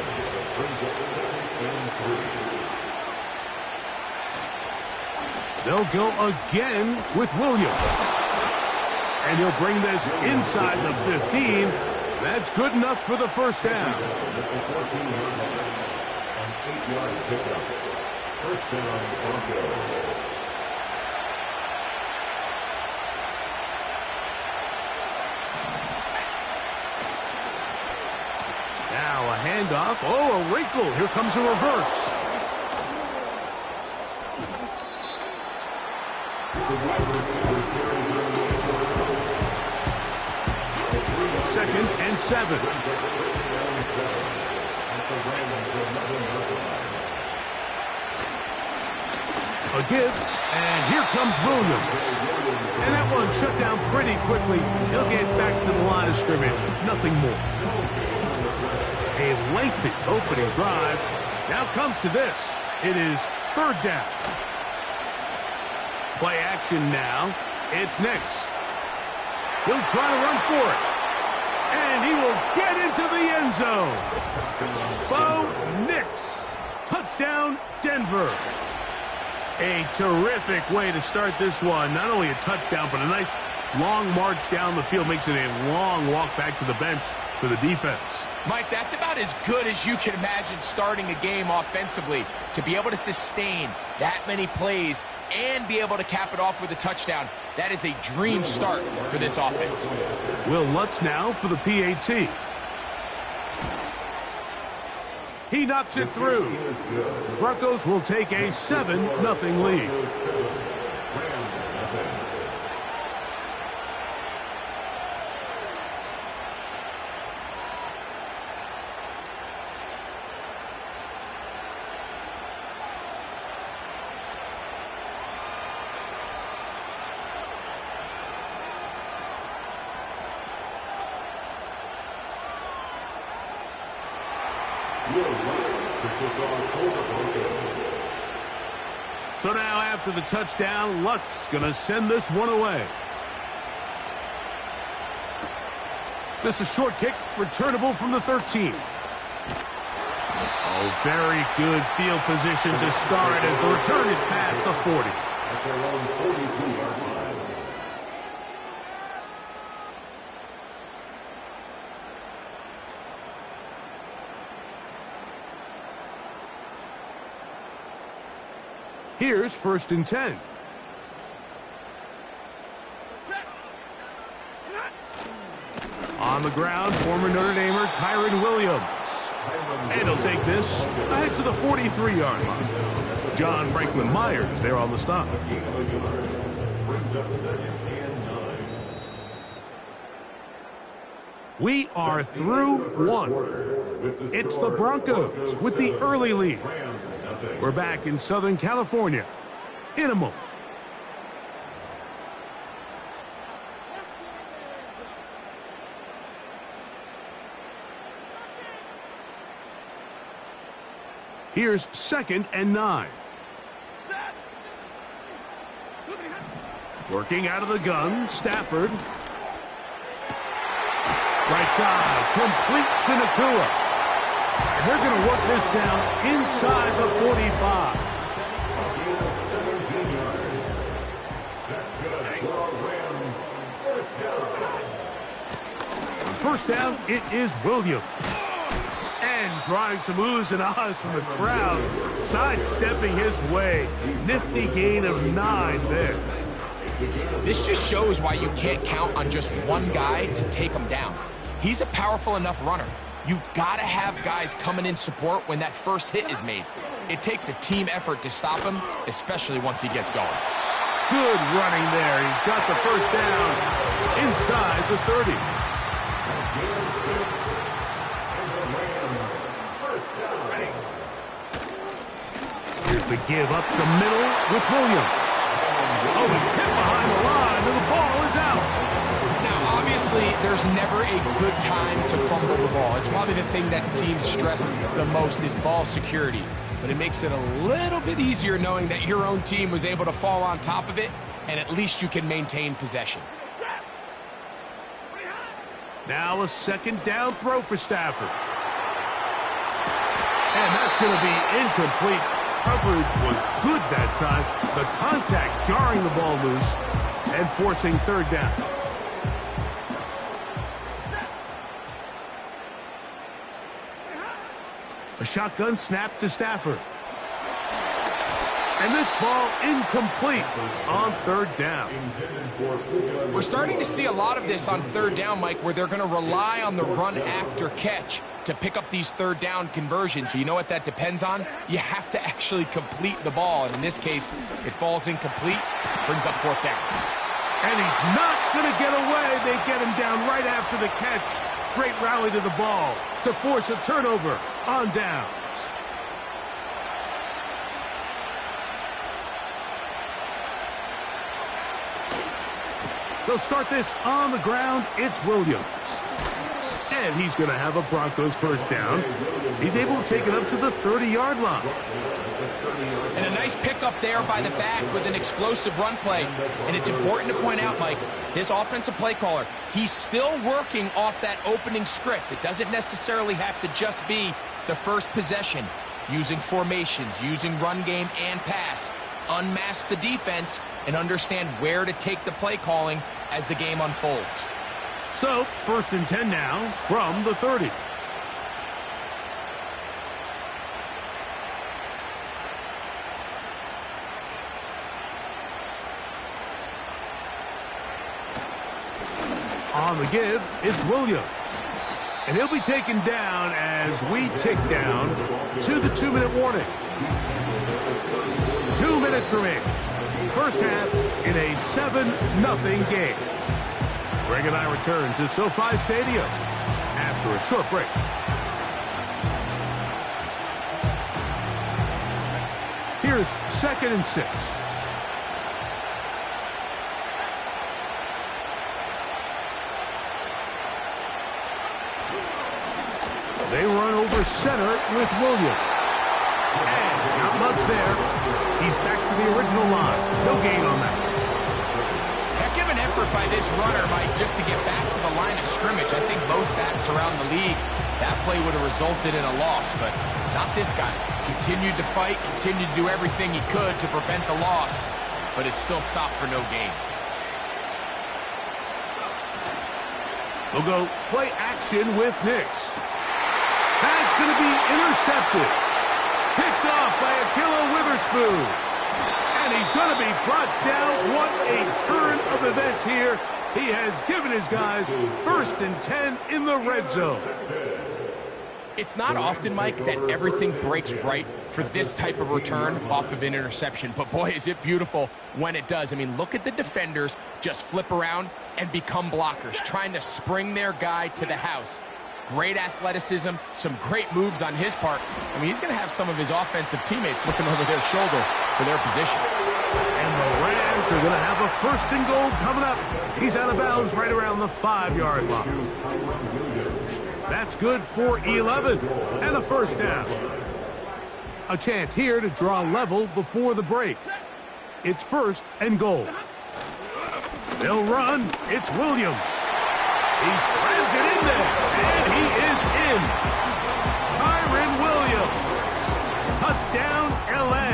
They'll go again with Williams. And he'll bring this inside the 15. That's good enough for the 1st down. 8-yard pickup. 1st down, Broncos. Now a handoff. Oh, a wrinkle. Here comes a reverse. Second and 7. A give, and here comes Williams. And that one shut down pretty quickly. He'll get back to the line of scrimmage. Nothing more. A lengthy opening drive. Now comes to this. It is 3rd down. Play action now. It's Nix. He'll try to run for it. And he will get into the end zone. Bo Nix. Touchdown, Denver. A terrific way to start this one. Not only a touchdown, but a nice long march down the field. Makes it a long walk back to the bench for the defense. Mike, that's about as good as you can imagine starting a game offensively. To be able to sustain that many plays and be able to cap it off with a touchdown, that is a dream start for this offense. Will Lutz now for the PAT. He knocks it through. The Broncos will take a 7-0 lead. So now after the touchdown, Lutz going to send this one away. This is a short kick, returnable from the 13. Oh, very good field position to start as the return is past the 40. At their own 42-yard line. Here's 1st and 10. On the ground, former Notre Damer Kyron Williams. And he'll take this ahead to the 43-yard line. John Franklin Myers there on the stop. Brings up 2nd and 9. We are through one. It's the Broncos with the early lead. We're back in Southern California in a moment. Here's 2nd and 9. Working out of the gun, Stafford. Right side, complete to Nakua. And they're going to work this down inside the 45. That's good for our Rams. First down. On first down, it is Williams. And drawing some oohs and ahs from the crowd, sidestepping his way. Nifty gain of 9 there. This just shows why you can't count on just one guy to take him down. He's a powerful enough runner. You gotta have guys coming in support when that first hit is made. It takes a team effort to stop him, especially once he gets going. Good running there. He's got the first down inside the 30. Here's the give up the middle with Williams. Oh, he's hit behind the line, and the ball is out. Now, obviously, there's never a good time to fumble the ball. It's probably the thing that teams stress the most is ball security. But it makes it a little bit easier knowing that your own team was able to fall on top of it, and at least you can maintain possession. Now a second down throw for Stafford. And that's going to be incomplete. Coverage was good that time. The contact jarring the ball loose and forcing third down. A shotgun snap to Stafford. And this ball incomplete on third down. We're starting to see a lot of this on third down, Mike, where they're going to rely on the run after catch to pick up these third down conversions. So you know what that depends on? You have to actually complete the ball. And in this case, it falls incomplete, brings up fourth down. And he's not going to get away. They get him down right after the catch. Great rally to the ball to force a turnover on downs. They'll start this on the ground. It's Williams. And he's going to have a Broncos first down. He's able to take it up to the 30-yard line. And a nice pickup there by the back with an explosive run play. And it's important to point out, Mike, this offensive play caller, he's still working off that opening script. It doesn't necessarily have to just be the first possession. Using formations, using run game and pass. Unmask the defense and understand where to take the play calling as the game unfolds. So, first and 10 now from the 30. On the give, it's Williams. And he'll be taken down as we tick down to the 2-minute warning. 2 minutes remaining. First half in a 7-0 game. Greg and I return to SoFi Stadium after a short break. Here's 2nd and 6. They run over center with Williams. And not much there. He's back to the original line. No gain on that. Heck of an effort by this runner, Mike, just to get back to the line of scrimmage. I think most backs around the league, that play would have resulted in a loss, but not this guy. Continued to fight, continued to do everything he could to prevent the loss, but it still stopped for no gain. We'll go play action with Nix. That's going to be intercepted. Picked off by Akilla Witherspoon. And he's going to be brought down. What a turn of events here. He has given his guys 1st and 10 in the red zone. It's not often, Mike, that everything breaks right for this type of return off of an interception. But boy, is it beautiful when it does. I mean, look at the defenders just flip around and become blockers, trying to spring their guy to the house. Great athleticism, some great moves on his part. I mean, he's going to have some of his offensive teammates looking over their shoulder for their position. And the Rams are going to have a 1st and goal coming up. He's out of bounds right around the 5-yard line. That's good for 11 and a first down. A chance here to draw level before the break. It's 1st and goal. They'll run. It's Williams. He slams it in there, and he is in. Kyren Williams. Touchdown, L.A.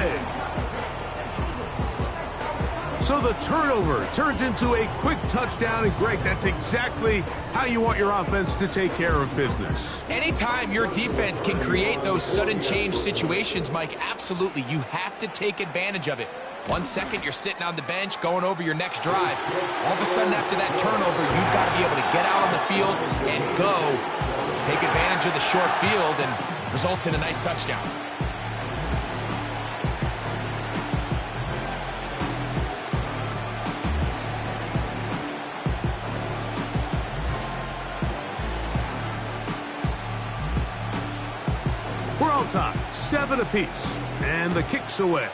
So the turnover turns into a quick touchdown, and Greg, that's exactly how you want your offense to take care of business. Anytime your defense can create those sudden change situations, Mike, absolutely, you have to take advantage of it. 1 second, you're sitting on the bench, going over your next drive. All of a sudden, after that turnover, you've got to be able to get out on the field and go. Take advantage of the short field, and results in a nice touchdown. We're all tied, 7 apiece, and the kick's away.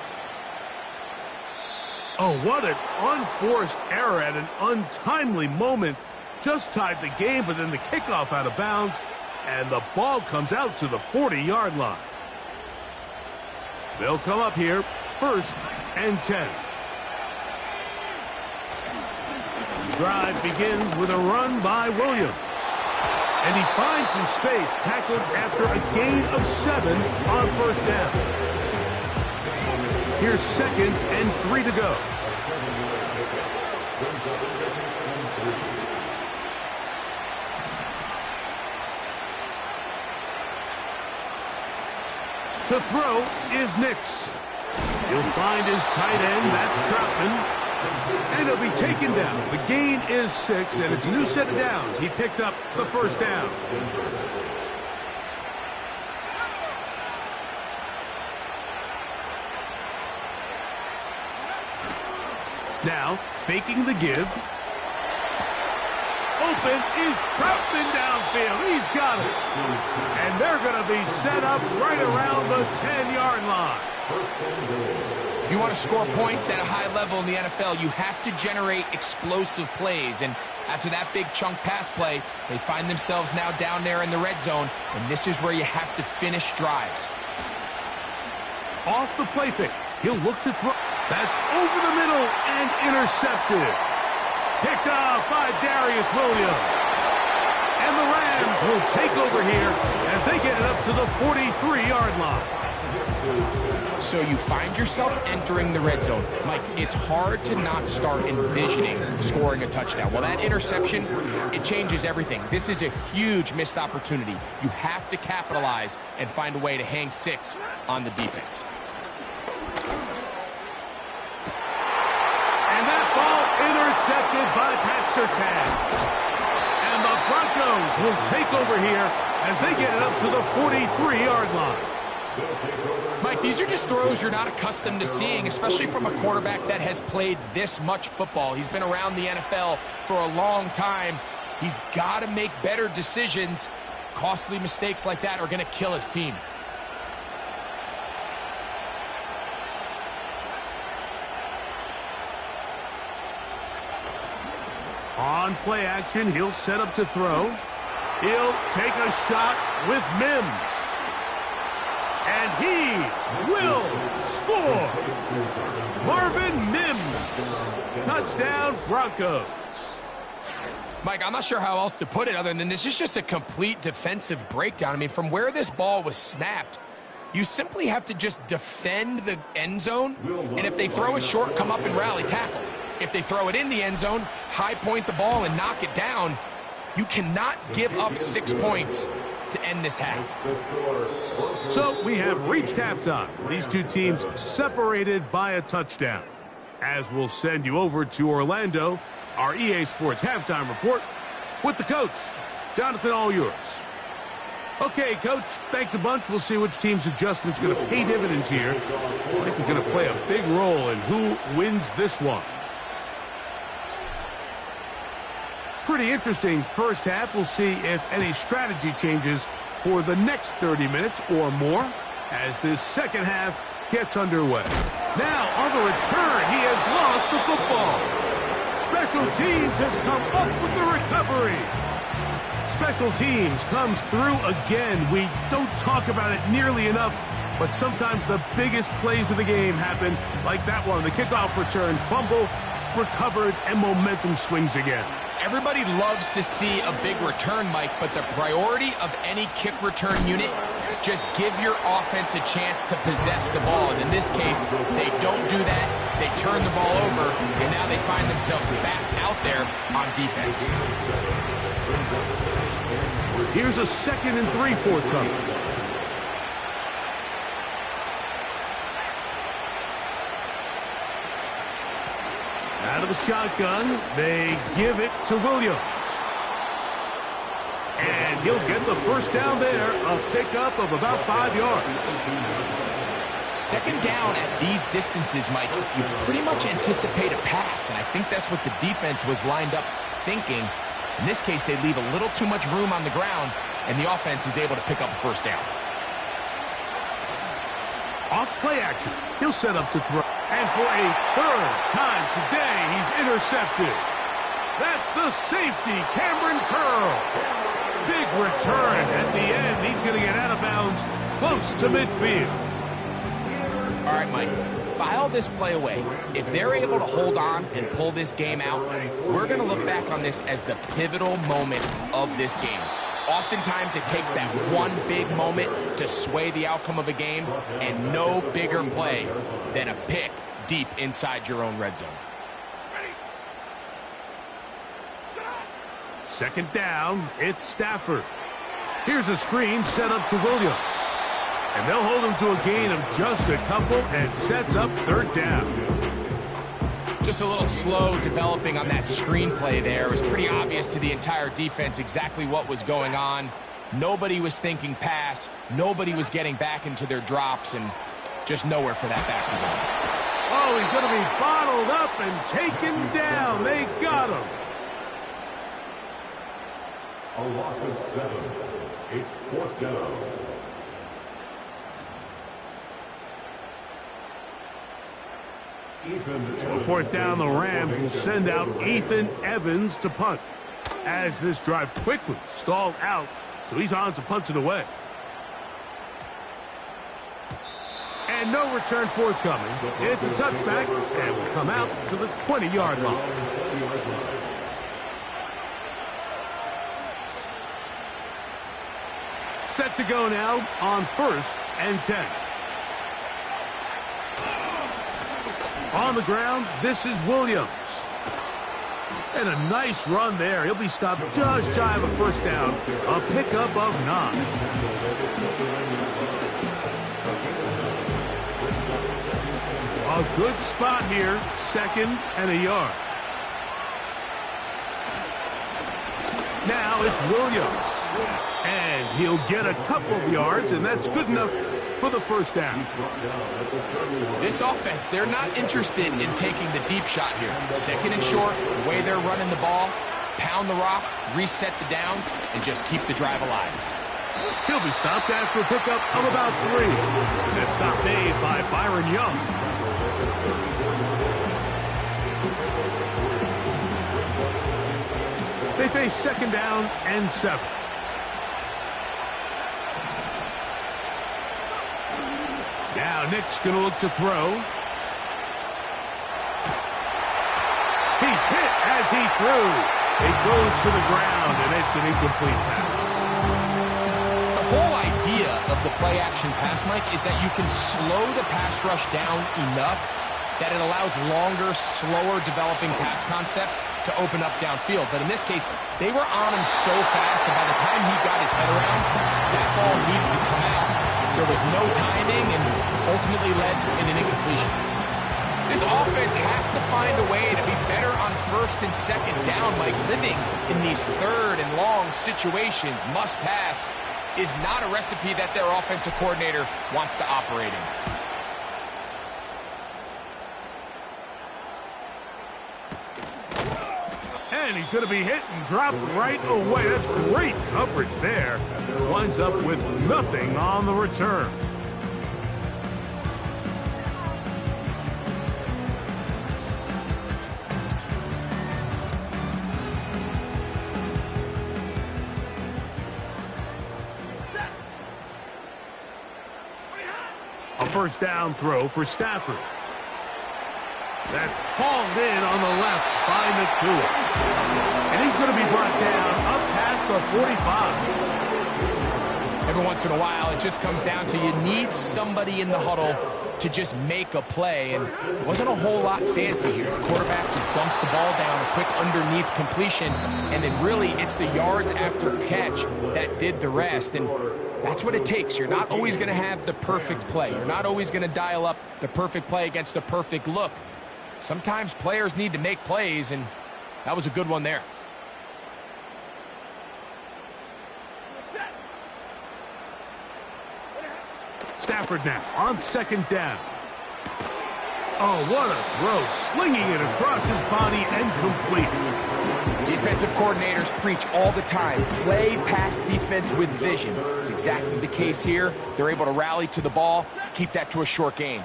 Oh, what an unforced error at an untimely moment. Just tied the game, but then the kickoff out of bounds, and the ball comes out to the 40-yard line. They'll come up here, 1st and 10. The drive begins with a run by Williams. And he finds some space, tackled after a gain of 7 on 1st down. Here's 2nd and 3 to go. To throw is Nix. He'll find his tight end, that's Troutman. And he'll be taken down. The gain is 6, and it's a new set of downs. He picked up the 1st down. Now, faking the give. Open is Troutman downfield. He's got it. And they're going to be set up right around the 10-yard line. If you want to score points at a high level in the NFL, you have to generate explosive plays. And after that big chunk pass play, they find themselves now down there in the red zone, and this is where you have to finish drives. Off the play fake. He'll look to throw. That's over the middle and intercepted. Picked off by Darius Williams. And the Rams will take over here as they get it up to the 43-yard line. So you find yourself entering the red zone. Mike, it's hard to not start envisioning scoring a touchdown. Well, that interception, it changes everything. This is a huge missed opportunity. You have to capitalize and find a way to hang 6 on the defense. And that ball intercepted by Pat Surtain. And the Broncos will take over here as they get it up to the 43-yard line. Mike, these are just throws you're not accustomed to seeing, especially from a quarterback that has played this much football. He's been around the NFL for a long time. He's got to make better decisions. Costly mistakes like that are going to kill his team. On play action, he'll set up to throw. He'll take a shot with Mims. And he will score. Marvin Mims. Touchdown, Broncos. Mike, I'm not sure how else to put it other than this is just a complete defensive breakdown. I mean, from where this ball was snapped, you simply have to just defend the end zone. And if they throw it short, come up and rally tackle. If they throw it in the end zone, high point the ball and knock it down. You cannot give up 6 points to end this half. So we have reached halftime. These two teams separated by a touchdown. As we'll send you over to Orlando, our EA Sports halftime report with the coach. Jonathan, all yours. Okay, Coach, thanks a bunch. We'll see which team's adjustment's going to pay dividends here. I think we're going to play a big role in who wins this one. Pretty interesting first half. We'll see if any strategy changes for the next 30 minutes or more as this second half gets underway. Now, on the return, he has lost the football. Special teams has come up with the recovery. Special teams comes through again. We don't talk about it nearly enough, but sometimes the biggest plays of the game happen like that one. The kickoff return, fumble, recovered, and momentum swings again. Everybody loves to see a big return, Mike, but the priority of any kick return unit, just give your offense a chance to possess the ball. And in this case, they don't do that. They turn the ball over, and now they find themselves back out there on defense. Here's a 2nd and 3 forthcoming. Out of the shotgun, they give it to Williams. And he'll get the first down there, a pickup of about 5 yards. 2nd down at these distances, Mike, you pretty much anticipate a pass, and I think that's what the defense was lined up thinking. In this case, they leave a little too much room on the ground, and the offense is able to pick up a first down. Off play action, he'll set up to throw. And for a 3rd time today, he's intercepted. That's the safety, Cameron Curl. Big return at the end. He's going to get out of bounds close to midfield. All right, Mike, file this play away. If they're able to hold on and pull this game out, we're going to look back on this as the pivotal moment of this game. Oftentimes, it takes that one big moment to sway the outcome of a game, and no bigger play than a pick deep inside your own red zone. 2nd down, it's Stafford. Here's a screen set up to Williams. And they'll hold him to a gain of just a couple and sets up 3rd down. Just a little slow developing on that screenplay there. It was pretty obvious to the entire defense exactly what was going on. Nobody was thinking pass. Nobody was getting back into their drops, and just nowhere for that back to go. Oh, he's going to be bottled up and taken down. They got him. A loss of 7. It's 4th down. So 4th down, the Rams will send out Ethan Evans to punt. As this drive quickly stalled out, so he's on to punt it away. And no return forthcoming. It's a touchback and will come out to the 20-yard line. Set to go now on 1st and 10. On the ground, this is Williams. And a nice run there. He'll be stopped just shy of a first down. A pickup of 9. A good spot here. 2nd and a yard. Now it's Williams. And he'll get a couple of yards, and that's good enough for the first down. This offense, they're not interested in taking the deep shot here. 2nd and short, the way they're running the ball, pound the rock, reset the downs, and just keep the drive alive. He'll be stopped after a pickup of about 3. That stop made by Byron Young. They face 2nd down and 7. Now Nick's going to look to throw. He's hit as he threw. It goes to the ground, and it's an incomplete pass. The whole idea of the play-action pass, Mike, is that you can slow the pass rush down enough that it allows longer, slower developing pass concepts to open up downfield. But in this case, they were on him so fast that by the time he got his head around, that ball needed to come out. There was no timing and ultimately led in an incompletion. This offense has to find a way to be better on 1st and 2nd down. Like living in these 3rd and long situations, must pass, is not a recipe that their offensive coordinator wants to operate in. And he's going to be hit and dropped right away. That's great coverage there. Winds up with nothing on the return. A first down throw for Stafford. That's hauled in on the left by to him. And he's going to be brought down up past the 45. Every once in a while, it just comes down to you need somebody in the huddle to just make a play, and it wasn't a whole lot fancy here. The quarterback just dumps the ball down, a quick underneath completion, and then really it's the yards after catch that did the rest, and that's what it takes. You're not always going to have the perfect play. You're not always going to dial up the perfect play against the perfect look. Sometimes players need to make plays, and that was a good one there. Stafford now on second down. Oh, what a throw. Slinging it across his body and complete. Defensive coordinators preach all the time, play pass defense with vision. It's exactly the case here. They're able to rally to the ball, keep that to a short game.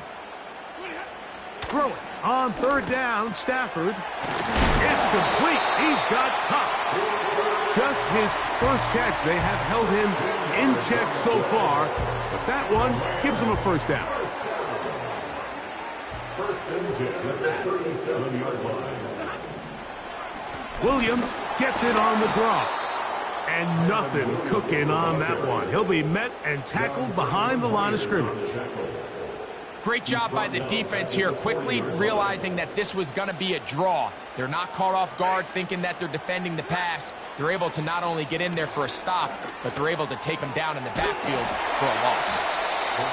Throw it on third down, Stafford. It's complete. He's got Pop. Just his first catch. They have held him in check so far, but that one gives him a first down. First and 10 at the 37-yard line. Williams gets it on the draw. And nothing cooking on that one. He'll be met and tackled behind the line of scrimmage. Great job by the defense here, quickly realizing that this was going to be a draw. They're not caught off guard thinking that they're defending the pass. They're able to not only get in there for a stop, but they're able to take him down in the backfield for a loss.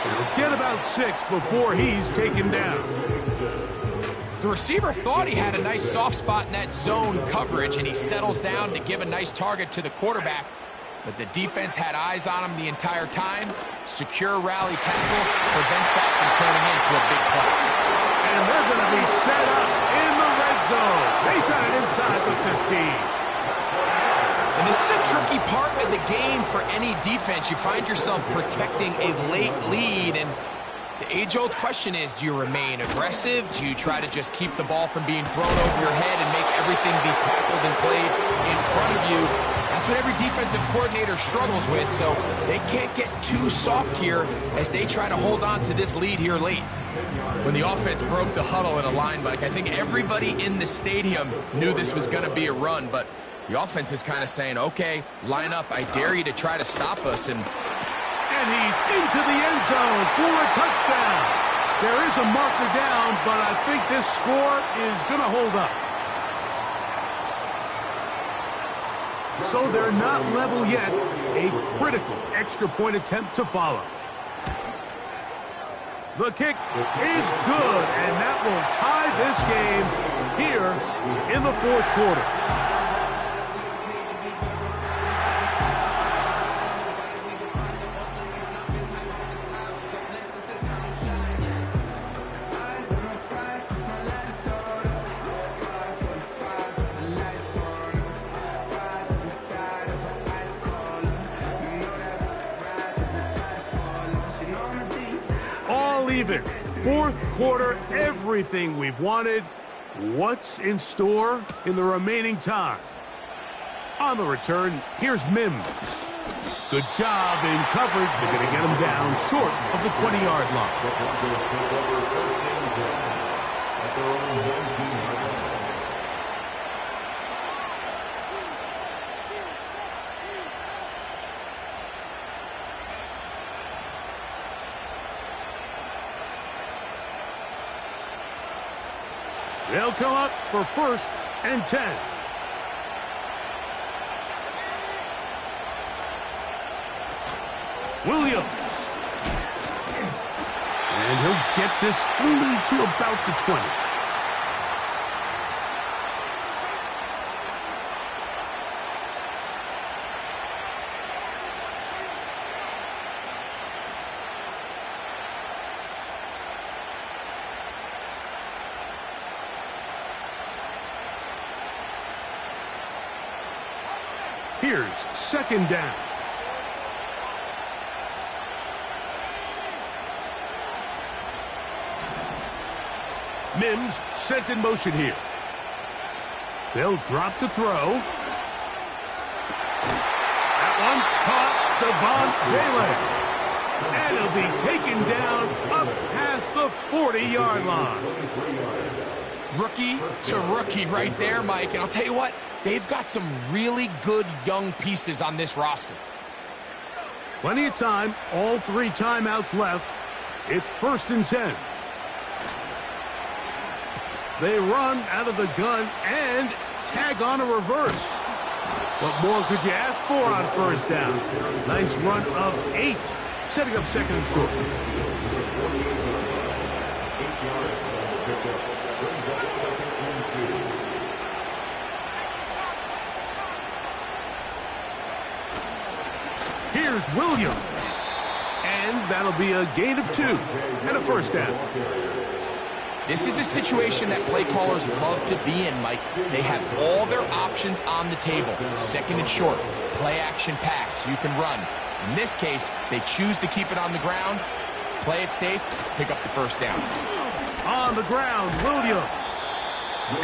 He'll get about 6 before he's taken down. The receiver thought he had a nice soft spot in that zone coverage, and he settles down to give a nice target to the quarterback. But the defense had eyes on him the entire time. Secure rally tackle prevents that from turning into a big play. And they're going to be set up in the red zone. They've got it inside the 15. And this is a tricky part of the game for any defense. You find yourself protecting a late lead, and the age-old question is, do you remain aggressive? Do you try to just keep the ball from being thrown over your head and make everything be tackled and played in front of you? That's what every defensive coordinator struggles with, so they can't get too soft here as they try to hold on to this lead here late. When the offense broke the huddle in a line, Mike, I think everybody in the stadium knew this was going to be a run, but the offense is kind of saying, okay, line up, I dare you to try to stop us. And he's into the end zone for a touchdown. There is a marker down, but I think this score is going to hold up. So they're not level yet. A critical extra point attempt to follow. The kick is good, and that will tie this game here in the fourth quarter. Even. Fourth quarter, everything we've wanted. What's in store in the remaining time? On the return, here's Mims. Good job in coverage. They're going to get him down short of the 20-yard line. They'll come up for first and 10. Williams. And he'll get this only to about the 20. Here's second down. Mims sent in motion here. They'll drop to throw. That one caught Devon Valen. And he'll be taken down up past the 40-yard line. Rookie to rookie right there, Mike. And I'll tell you what, they've got some really good young pieces on this roster. Plenty of time, all 3 timeouts left. It's 1st and 10. They run out of the gun and tag on a reverse. What more could you ask for on 1st down? Nice run of 8, setting up 2nd and short. Here's Williams. And that'll be a gain of 2 and a 1st down. This is a situation that play callers love to be in, Mike. They have all their options on the table. 2nd and short, play action pass, you can run. In this case, they choose to keep it on the ground, play it safe, pick up the 1st down. On the ground, Williams.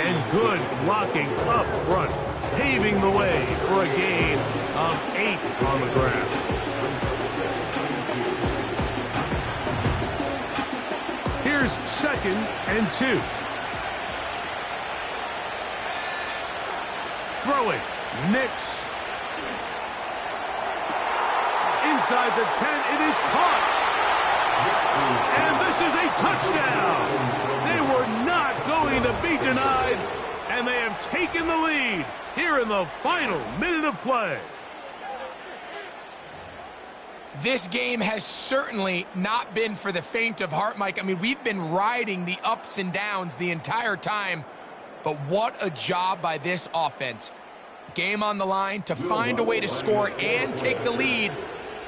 And good blocking up front, paving the way for a gain of 8 on the ground. Here's 2nd and 2. Throwing, Nix. Inside the 10, it is caught. And this is a touchdown. They were not going to be denied, and they have taken the lead here in the final minute of play. This game has certainly not been for the faint of heart, Mike. I mean, we've been riding the ups and downs the entire time, but what a job by this offense. Game on the line to find a way to score and take the lead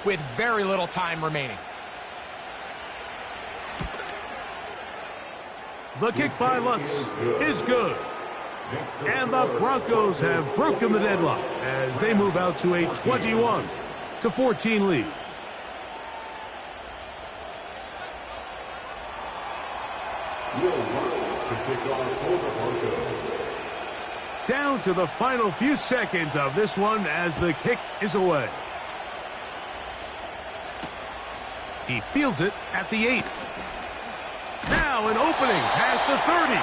with very little time remaining. The kick by Lutz is good. And the Broncos have broken the deadlock as they move out to a 21-14 lead. Down to the final few seconds of this one as the kick is away. He fields it at the 8. Now an opening past the 30.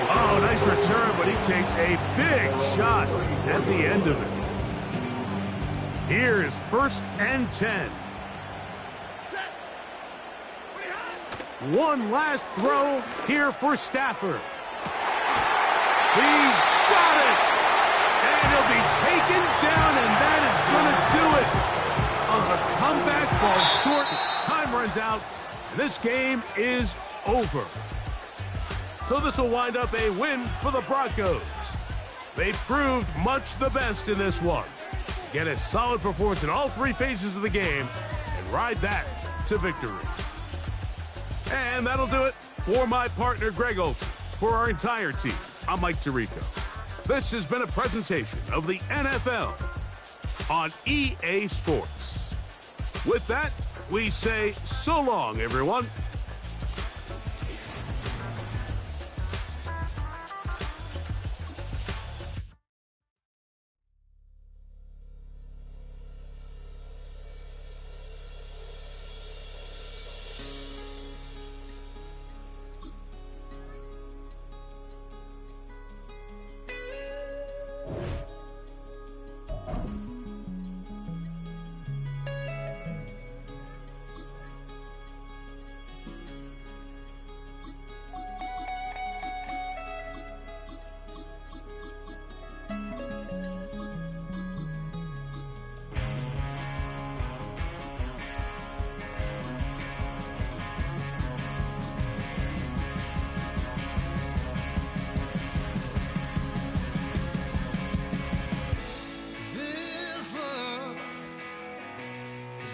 Oh, nice return, but he takes a big shot at the end of it. Here's 1st and 10. One last throw here for Stafford. He's got it! And he'll be taken down, and that is going to do it. The comeback falls short. Time runs out. This game is over. So this will wind up a win for the Broncos. They proved much the best in this one. Get a solid performance in all 3 phases of the game and ride that to victory. And that'll do it for my partner, Greg Olson. For our entire team, I'm Mike Tirico. This has been a presentation of the NFL on EA Sports. With that, we say so long, everyone.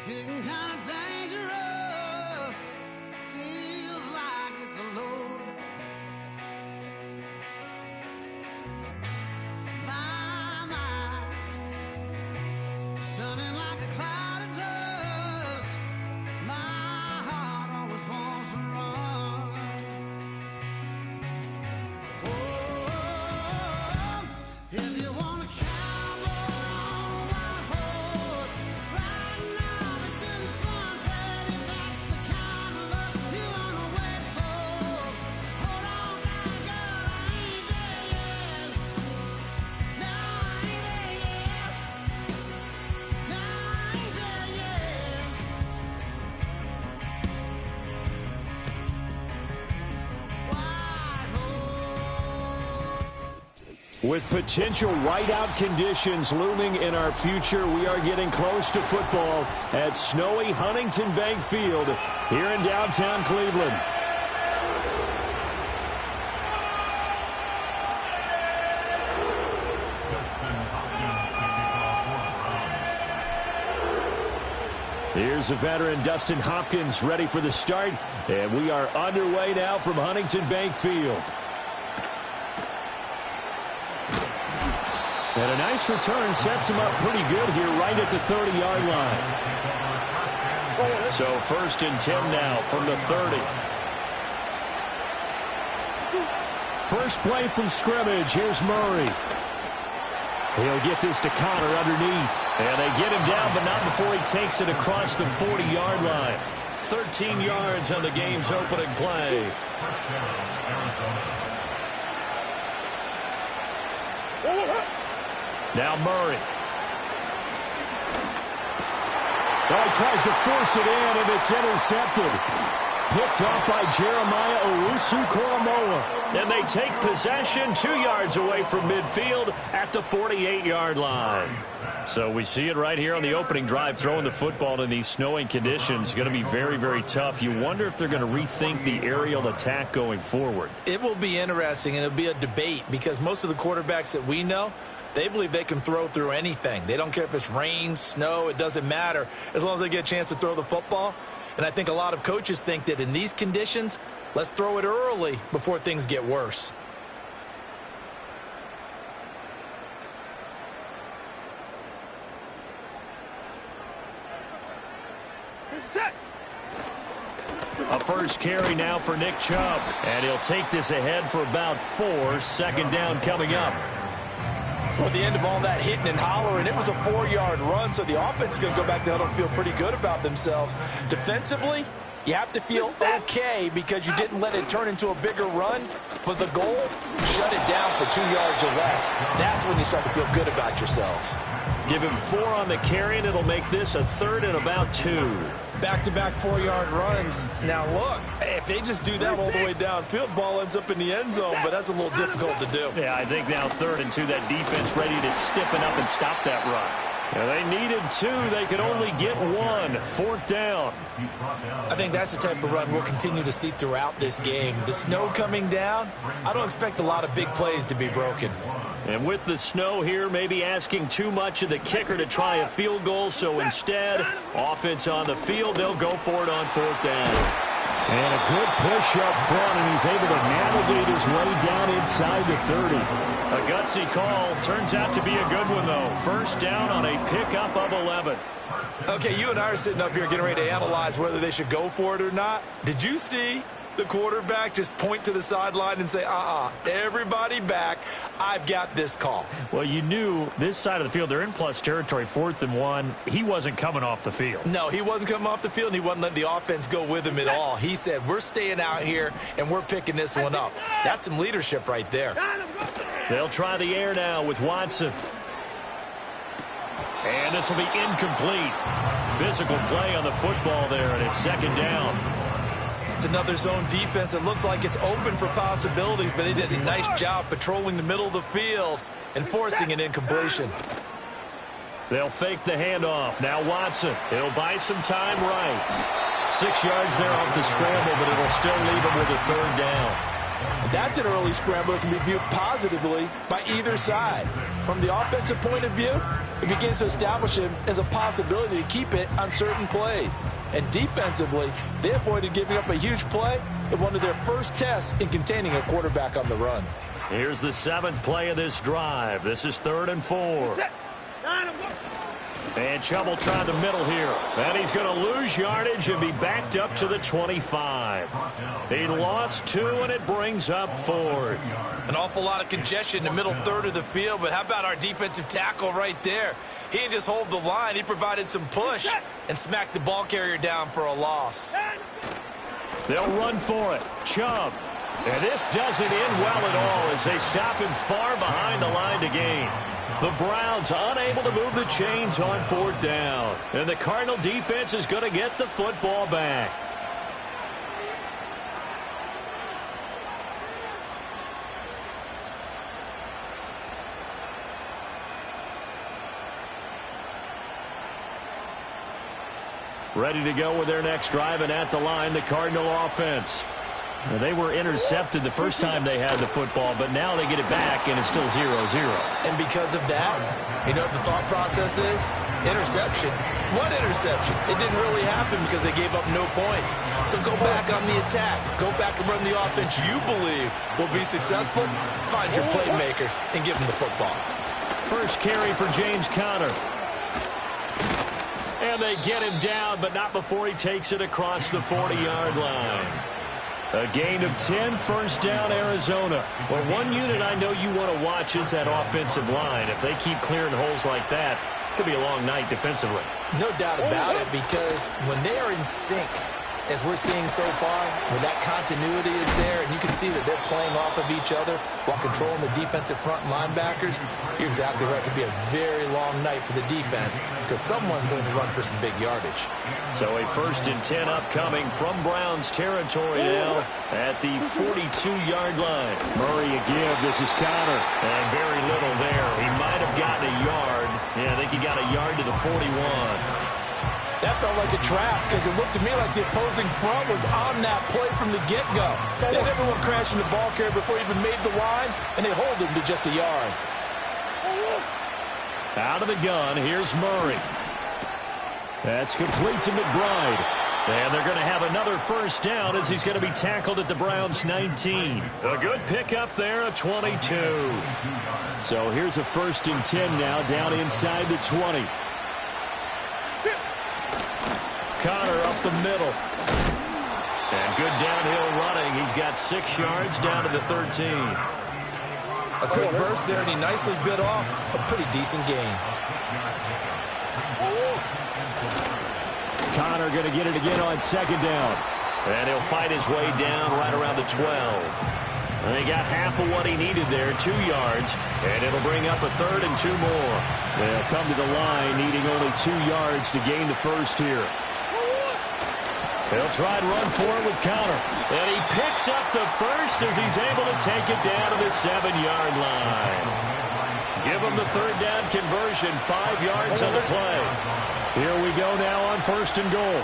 Getting kind of dangerous. Feels like it's a load. My mind is turning like a cloud of dust. My heart always wants to run. Oh, if you want to cowboy on a white horse, right now. Sunset, if that's the kind of love you wanna wait for. Hold on, I got With potential whiteout conditions looming in our future, we are getting close to football at snowy Huntington Bank Field here in downtown Cleveland. Here's the veteran Dustin Hopkins ready for the start, and we are underway now from Huntington Bank Field. And a nice return sets him up pretty good here right at the 30-yard line. So 1st and 10 now from the 30. First play from scrimmage. Here's Murray. He'll get this to Connor underneath. And they get him down, but not before he takes it across the 40-yard line. 13 yards on the game's opening play. Now Murray. Oh, he tries to force it in, and it's intercepted. Picked off by Jeremiah Owusu-Koramoah. And they take possession 2 yards away from midfield at the 48-yard line. So we see it right here on the opening drive, throwing the football in these snowing conditions. Going to be very, very tough. You wonder if they're going to rethink the aerial attack going forward. It will be interesting, and it'll be a debate because most of the quarterbacks that we know, they believe they can throw through anything. They don't care if it's rain, snow, it doesn't matter as long as they get a chance to throw the football. And I think a lot of coaches think that in these conditions, let's throw it early before things get worse. A first carry now for Nick Chubb. And he'll take this ahead for about 4. 2nd down coming up. Well, at the end of all that hitting and hollering, it was a 4-yard run, so the offense is going to go back there and feel pretty good about themselves. Defensively, you have to feel okay because you didn't let it turn into a bigger run, but the goal, shut it down for 2 yards or less. That's when you start to feel good about yourselves. Give him 4 on the carry, and it'll make this a 3rd and about 2. Back-to-back 4-yard runs. Now, look, if they just do that all the way downfield, ball ends up in the end zone, but that's a little difficult to do. Yeah, I think now 3rd and 2, that defense ready to stiffen up and stop that run. Yeah, they needed 2. They could only get 1. 4th down. I think that's the type of run we'll continue to see throughout this game. The snow coming down, I don't expect a lot of big plays to be broken. And with the snow here, maybe asking too much of the kicker to try a field goal. So instead, offense on the field, they'll go for it on 4th down. And a good push up front, and he's able to navigate his way down inside the 30. A gutsy call. Turns out to be a good one, though. 1st down on a pickup of 11. Okay, you and I are sitting up here getting ready to analyze whether they should go for it or not. Did you see the quarterback just point to the sideline and say, everybody back, I've got this call? Well, you knew this side of the field, they're in plus territory, 4th and 1. He wasn't coming off the field. No, he wasn't coming off the field, and he wasn't letting the offense go with him at all. He said, we're staying out here, and we're picking this one up. That's some leadership right there. They'll try the air now with Watson. And this will be incomplete. Physical play on the football there, and it's 2nd down. It's another zone defense. It looks like it's open for possibilities, but they did a nice job patrolling the middle of the field and forcing an incompletion. They'll fake the handoff. Now Watson. He'll buy some time right. 6 yards there off the scramble, but it'll still leave him with a 3rd down. That's an early scramble that can be viewed positively by either side. From the offensive point of view, it begins to establish him as a possibility to keep it on certain plays. And defensively, they avoided giving up a huge play in one of their first tests in containing a quarterback on the run. Here's the 7th play of this drive. This is 3rd and 4. And Chubb will try the middle here. And he's going to lose yardage and be backed up to the 25. He lost 2, and it brings up 4th. An awful lot of congestion in the middle 3rd of the field, but how about our defensive tackle right there? He didn't just hold the line. He provided some push and smacked the ball carrier down for a loss. They'll run for it. Chubb. And this doesn't end well at all as they stop him far behind the line to gain. The Browns unable to move the chains on 4th down. And the Cardinal defense is going to get the football back. Ready to go with their next drive, and at the line, the Cardinal offense. Now, they were intercepted the first time they had the football, but now they get it back, and it's still 0-0. And because of that, you know what the thought process is? Interception. What interception? It didn't really happen because they gave up no points. So go back on the attack. Go back and run the offense you believe will be successful. Find your playmakers and give them the football. First carry for James Conner. And they get him down, but not before he takes it across the 40-yard line. A gain of 10, first down, Arizona. Well, one unit I know you want to watch is that offensive line. If they keep clearing holes like that, it could be a long night defensively. No doubt about it, because when they are in sync, as we're seeing so far, when that continuity is there, and you can see that they're playing off of each other while controlling the defensive front linebackers, you're exactly right. It could be a very long night for the defense because someone's going to run for some big yardage. So a 1st and 10 upcoming from Browns territory now at the 42-yard line. Murray again. This is Conner. And very little there. He might have gotten a yard. Yeah, I think he got a yard to the 41. That felt like a trap because it looked to me like the opposing front was on that play from the get-go. They had everyone crashing the ball carrier before he even made the line, and they hold him to just a yard. Out of the gun, here's Murray. That's complete to McBride. And they're going to have another first down as he's going to be tackled at the Browns' 19. A good pickup there, a 22. So here's a 1st and 10 now down inside the 20. Conner up the middle. And good downhill running. He's got 6 yards down to the 13. A quick burst there, and he nicely bit off a pretty decent gain. Conner going to get it again on 2nd down. And he'll fight his way down right around the 12. And they got half of what he needed there, 2 yards. And it'll bring up a 3rd and 2 more. They'll come to the line needing only 2 yards to gain the first here. They'll try and run for it with Conner. And he picks up the first as he's able to take it down to the 7-yard line. Give him the 3rd down conversion, 5 yards on the play. Here we go now on 1st and goal.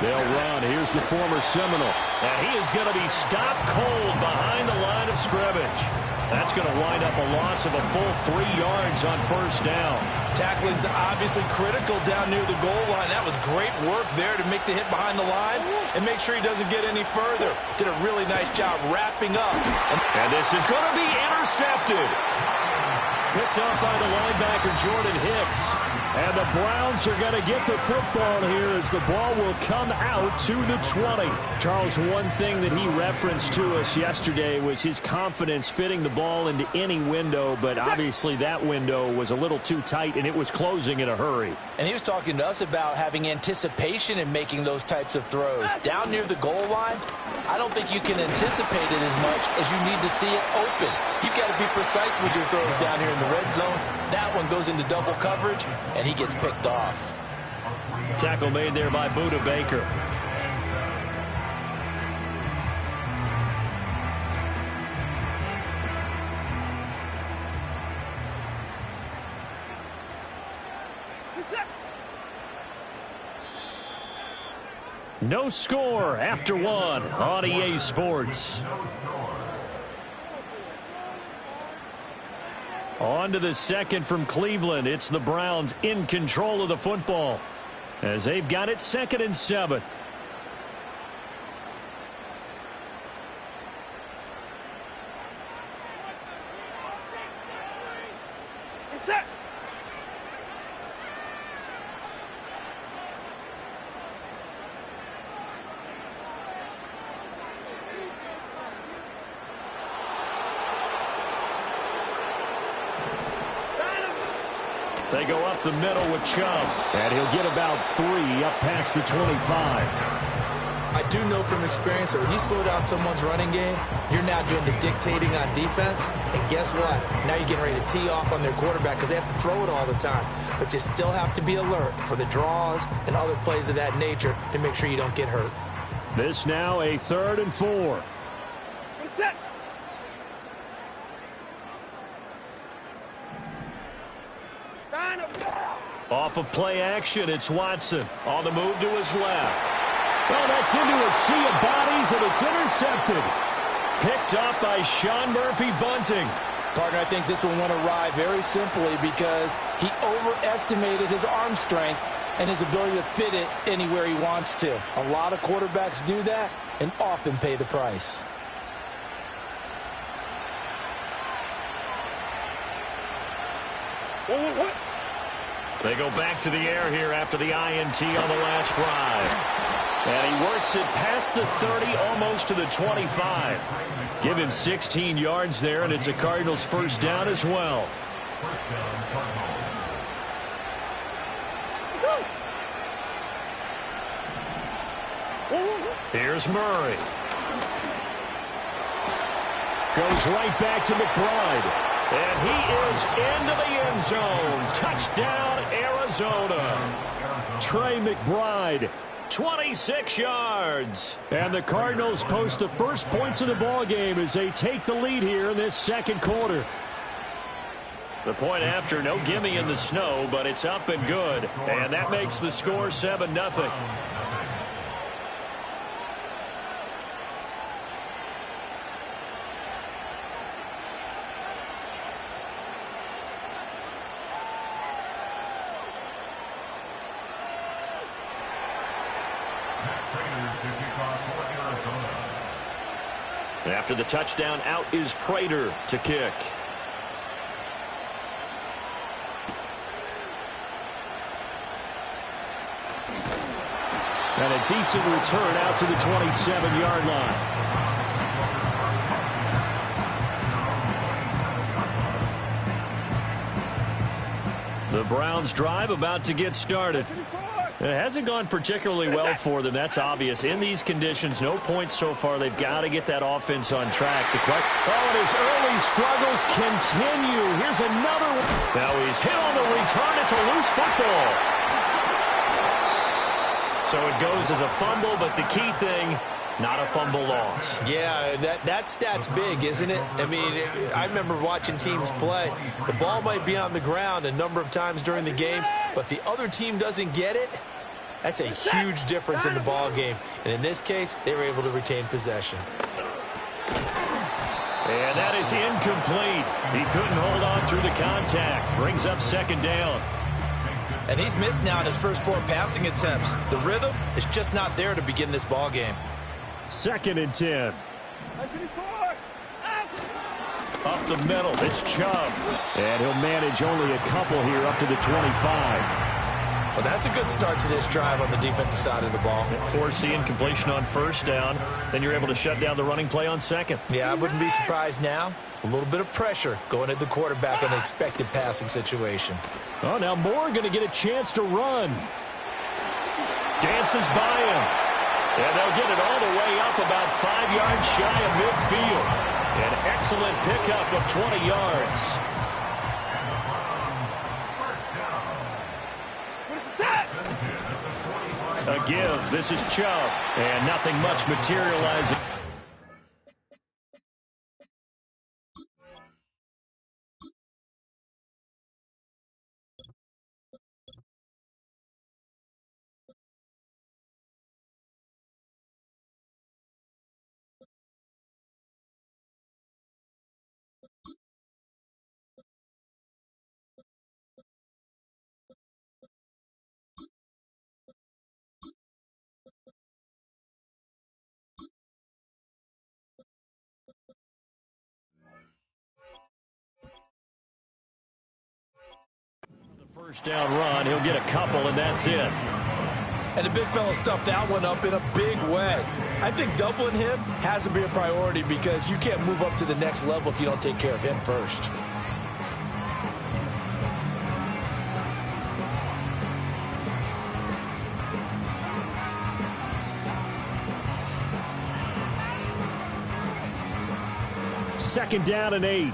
They'll run. Here's the former Seminole. And he is going to be stopped cold behind the line of scrimmage. That's going to wind up a loss of a full 3 yards on 1st down. Tackling's obviously critical down near the goal line. That was great work there to make the hit behind the line and make sure he doesn't get any further. Did a really nice job wrapping up. And this is going to be intercepted. Picked up by the linebacker, Jordan Hicks. And the Browns are going to get the football here as the ball will come out to the 20. Charles, one thing that he referenced to us yesterday was his confidence fitting the ball into any window, but obviously that window was a little too tight and it was closing in a hurry. And he was talking to us about having anticipation in making those types of throws. Down near the goal line, I don't think you can anticipate it as much as you need to see it open. You've got to be precise with your throws down here in the red zone. That one goes into double coverage, and he gets picked off. Tackle made there by Buda Baker. No score after 1 on EA Sports. On to the 2nd from Cleveland. It's the Browns in control of the football as they've got it 2nd and 7. They go up the middle with Chubb, and he'll get about 3 up past the 25. I do know from experience that when you slow down someone's running game, you're now doing the dictating on defense, and guess what? Now you're getting ready to tee off on their quarterback because they have to throw it all the time. But you still have to be alert for the draws and other plays of that nature to make sure you don't get hurt. This now a 3rd and 4. Reset. Off of play action, it's Watson on the move to his left. Well, that's into a sea of bodies, and it's intercepted. Picked up by Sean Murphy-Bunting. Partner, I think this one went awry very simply because he overestimated his arm strength and his ability to fit it anywhere he wants to. A lot of quarterbacks do that and often pay the price. What? They go back to the air here after the INT on the last drive. And he works it past the 30, almost to the 25. Give him 16 yards there, and it's a Cardinals first down as well. Here's Murray. Goes right back to McBride. And he is into the end zone. Touchdown, Arizona. Trey McBride, 26 yards. And the Cardinals post the first points of the ball game as they take the lead here in this second quarter. The point after, no gimme in the snow, but it's up and good. And that makes the score 7-0. After the touchdown, out is Prater to kick. And a decent return out to the 27-yard line. The Browns drive about to get started. It hasn't gone particularly well for them. That's obvious. In these conditions, no points so far. They've got to get that offense on track. And his early struggles continue. Here's another one. Now he's hit on the return. It's a loose football. So it goes as a fumble, but the key thing, not a fumble loss. Yeah, that stat's big, isn't it? I mean, I remember watching teams play. The ball might be on the ground a number of times during the game, but the other team doesn't get it. That's a huge difference in the ball game. And in this case, they were able to retain possession. And that is incomplete. He couldn't hold on through the contact. Brings up second down. And he's missed now in his first 4 passing attempts. The rhythm is just not there to begin this ball game. 2nd and 10. Up the middle, it's Chubb. And he'll manage only a couple here up to the 25. Well, that's a good start to this drive on the defensive side of the ball. Force the incompletion on first down. Then you're able to shut down the running play on second. Yeah, I wouldn't be surprised now. A little bit of pressure going at the quarterback in an expected passing situation. Oh, now Moore going to get a chance to run. Dances by him. And they'll get it all the way up about 5 yards shy of midfield. An excellent pickup of 20 yards. A give. This is Chubb. And nothing much materializing. First down run, he'll get a couple, and that's it. And the big fella stuffed that one up in a big way. I think doubling him has to be a priority because you can't move up to the next level if you don't take care of him first. Second down and 8.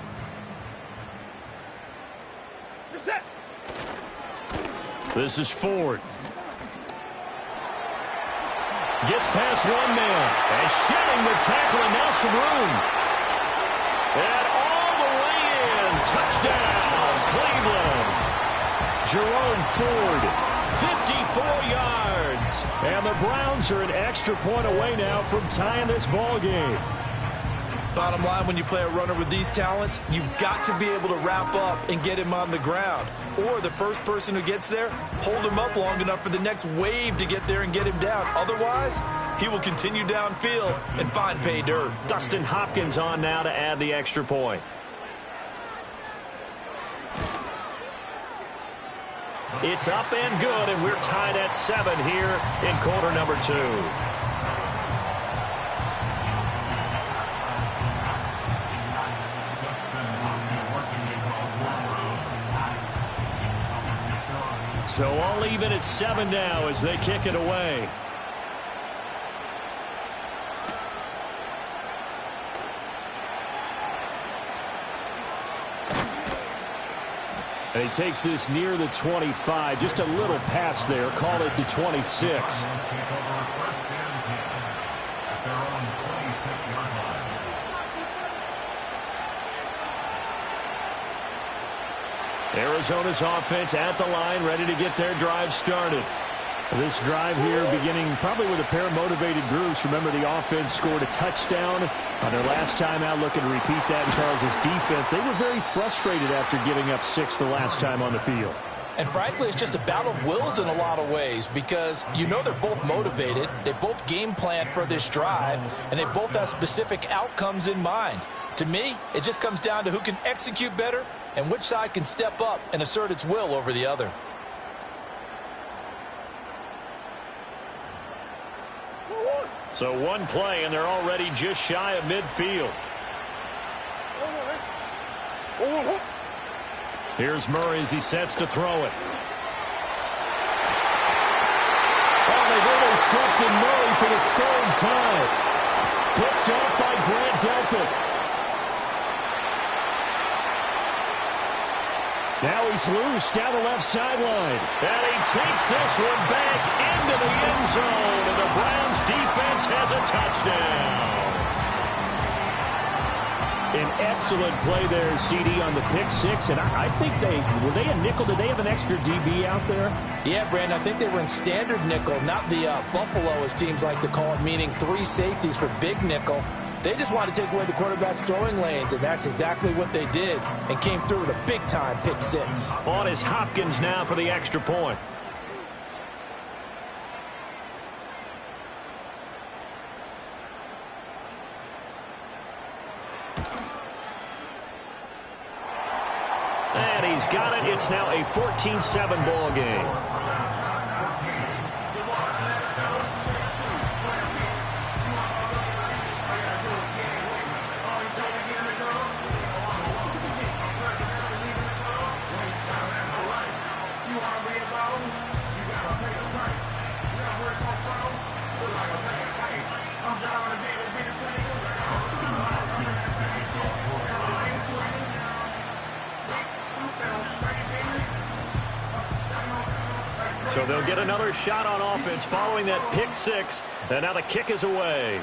This is Ford. Gets past one man. And shedding the tackle, and now some room. And all the way in. Touchdown, Cleveland. Jerome Ford. 54 yards. And the Browns are an extra point away now from tying this ball game. Bottom line, when you play a runner with these talents, you've got to be able to wrap up and get him on the ground. Or the first person who gets there, hold him up long enough for the next wave to get there and get him down. Otherwise, he will continue downfield and find pay dirt. Dustin Hopkins on now to add the extra point. It's up and good, and we're tied at 7 here in quarter number 2. So all even at 7 now as they kick it away. And he takes this near the 25. Just a little pass there. Call it the 26. Arizona's offense at the line, ready to get their drive started. This drive here beginning probably with a pair of motivated groups. Remember, the offense scored a touchdown on their last time out, looking to repeat that in Charles' defense. They were very frustrated after giving up 6 the last time on the field. And frankly, it's just a battle of wills in a lot of ways because you know they're both motivated. They both game plan for this drive, and they both have specific outcomes in mind. To me, it just comes down to who can execute better and which side can step up and assert its will over the other. So one play, and they're already just shy of midfield. Here's Murray as he sets to throw it. Oh, they've intercepted Murray for the 3rd time. Picked up by Grant Delpit. Now he's loose down the left sideline. And he takes this one back into the end zone. And the Browns defense has a touchdown. An excellent play there, CD, on the pick 6. And I think were they a nickel? Did they have an extra DB out there? Yeah, Brandon, I think they were in standard nickel, not the Buffalo, as teams like to call it, meaning 3 safeties for big nickel. They just want to take away the quarterback's throwing lanes, and that's exactly what they did and came through with a big-time pick 6. On is Hopkins now for the extra point. And he's got it. It's now a 14-7 ball game. So they'll get another shot on offense following that pick 6. And now the kick is away.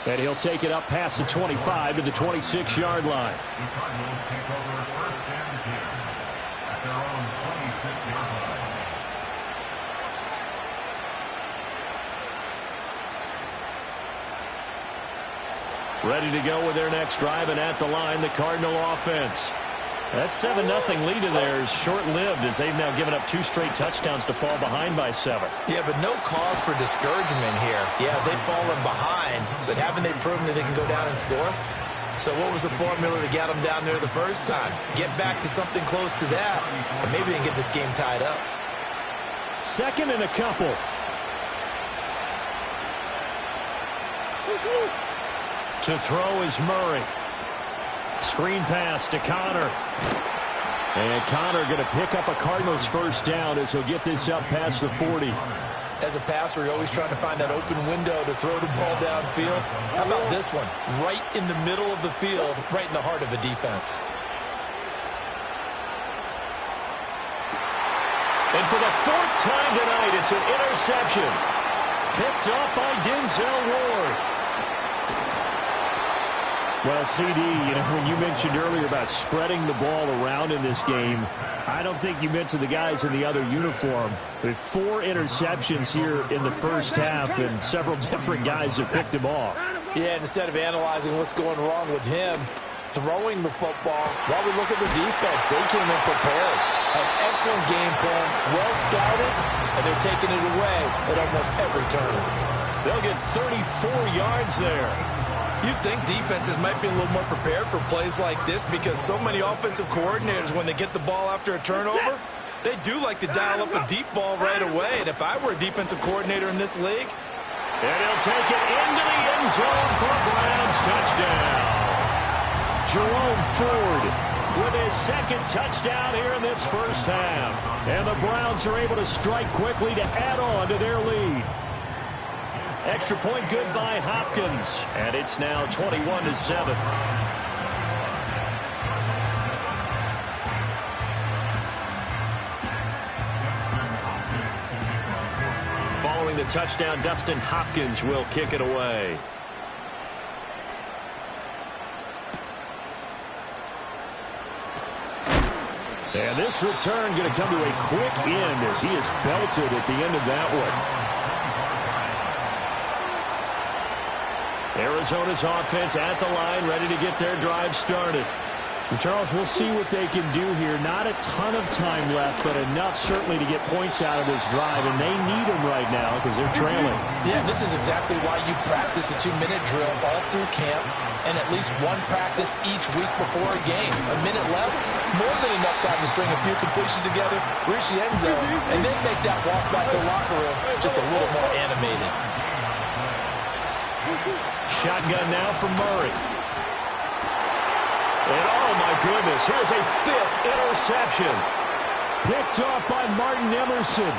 And he'll take it up past the 25 to the 26-yard line. Ready to go with their next drive, and at the line, the Cardinal offense. That 7-0 lead of theirs short-lived as they've now given up 2 straight touchdowns to fall behind by 7. Yeah, but no cause for discouragement here. Yeah, they've fallen behind, but haven't they proven that they can go down and score? So what was the formula to get them down there the first time? Get back to something close to that, and maybe they can get this game tied up. 2nd and a couple. To throw is Murray. Screen pass to Connor. And Connor going to pick up a Cardinals first down as he'll get this up past the 40. As a passer, you're always trying to find that open window to throw the ball downfield. How about this one? Right in the middle of the field, right in the heart of the defense. And for the 4th time tonight, it's an interception. Picked up by Denzel Ward. Well, CD, when you mentioned earlier about spreading the ball around in this game, I don't think you mentioned the guys in the other uniform. With 4 interceptions here in the first half, and several different guys have picked him off. Yeah, instead of analyzing what's going wrong with him, throwing the football, while we look at the defense, they came in prepared. An excellent game plan, well scouted, and they're taking it away at almost every turn. They'll get 34 yards there. You'd think defenses might be a little more prepared for plays like this because so many offensive coordinators, when they get the ball after a turnover, they do like to dial up a deep ball right away. And if I were a defensive coordinator in this league... And he'll take it into the end zone for a Browns touchdown. Jerome Ford with his second touchdown here in this first half. And the Browns are able to strike quickly to add on to their lead. Extra point good by Hopkins. And it's now 21-7. Following the touchdown, Dustin Hopkins will kick it away. And this return going to come to a quick end as he is belted at the end of that one. Arizona's offense at the line, ready to get their drive started. And Charles, we'll see what they can do here. Not a ton of time left, but enough certainly to get points out of this drive, and they need them right now because they're trailing. Yeah, this is exactly why you practice a 2-minute drill all through camp and at least one practice each week before a game. A minute left, more than enough time to string a few completions together, reach the end zone, and then make that walk back to the locker room just a little more animated. Shotgun now from Murray. And oh my goodness, here's a 5th interception. Picked off by Martin Emerson.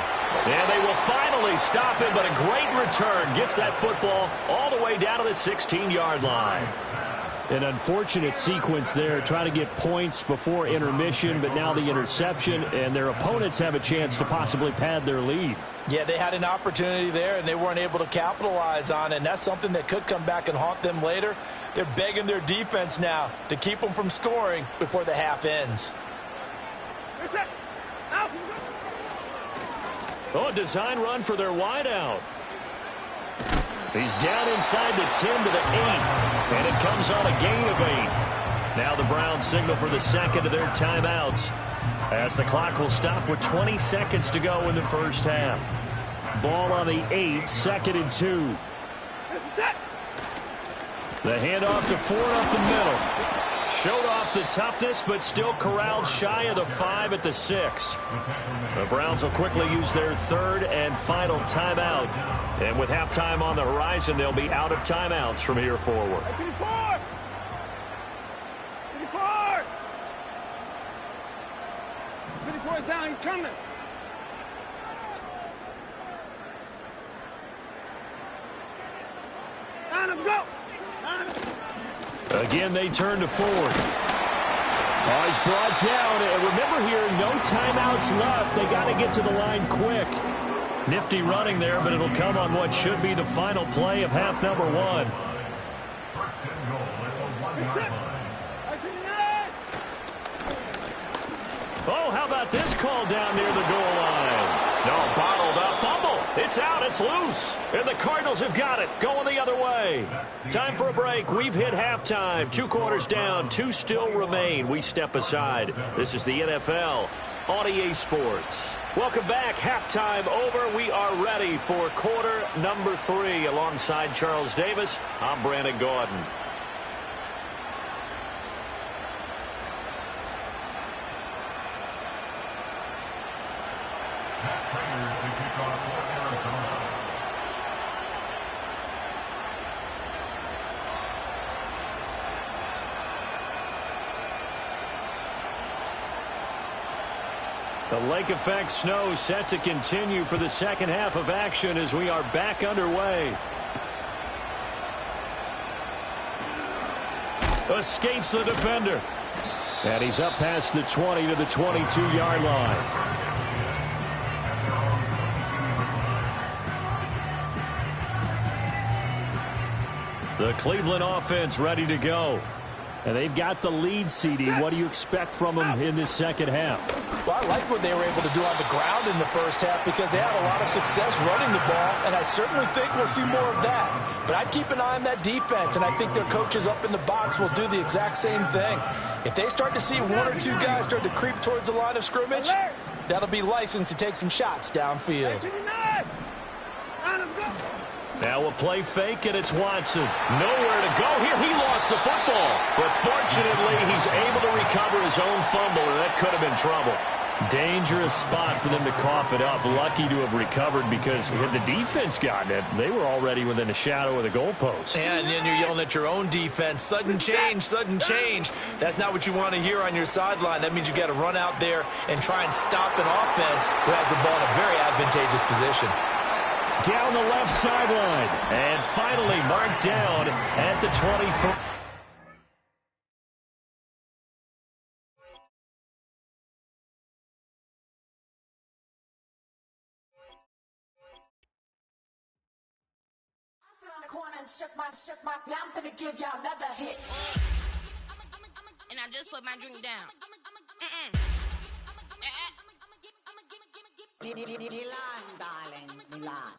And they will finally stop him, but a great return gets that football all the way down to the 16-yard line. An unfortunate sequence there, trying to get points before intermission, but now the interception, and their opponents have a chance to possibly pad their lead. Yeah, they had an opportunity there, and they weren't able to capitalize on it, and that's something that could come back and haunt them later. They're begging their defense now to keep them from scoring before the half ends. Oh, a design run for their wideout. He's down inside the 10 to the 8, and it comes on a gain of 8. Now the Browns signal for the second of their timeouts as the clock will stop with 20 seconds to go in the first half. Ball on the 8, 2nd and 2. The handoff to Ford up the middle. Showed off the toughness, but still corralled shy of the 5 at the 6. The Browns will quickly use their 3rd and final timeout. And with halftime on the horizon, they'll be out of timeouts from here forward. 54! 54 is down, he's coming. Line him, go! Again, they turn to Ford. Oh, he's brought down. And remember here, no timeouts left. They got to get to the line quick. Nifty running there, but it'll come on what should be the final play of half number 1. Oh, how about this call down near the goal line? No, bottled up. Fumble. It's out. It's loose. And the Cardinals have got it. Going the other way. Time for a break. We've hit halftime. 2 quarters down. 2 still remain. We step aside. This is the NFL on EA Sports. Welcome back. Halftime over. We are ready for quarter number 3. Alongside Charles Davis, I'm Brandon Gordon. The lake effect snow set to continue for the second half of action as we are back underway. Escapes the defender. And he's up past the 20 to the 22-yard line. The Cleveland offense ready to go. And they've got the lead, CD. What do you expect from them in this second half? Well, I like what they were able to do on the ground in the first half because they had a lot of success running the ball, and I certainly think we'll see more of that. But I'd keep an eye on that defense, and I think their coaches up in the box will do the exact same thing. If they start to see one or two guys start to creep towards the line of scrimmage, that'll be licensed to take some shots downfield. Now a play fake, and it's Watson. Nowhere to go here. He lost the football. But fortunately, he's able to recover his own fumble, and that could have been trouble. Dangerous spot for them to cough it up. Lucky to have recovered because had the defense gotten it, they were already within a shadow of the goalpost. Yeah, and then you're yelling at your own defense. Sudden change, sudden change. That's not what you want to hear on your sideline. That means you got to run out there and try and stop an offense who has the ball in a very advantageous position. Down the left sideline. And finally marked down at the 23. Now I'm gonna give y'all another hit. And I just put my drink down. Milan, darling, Milan.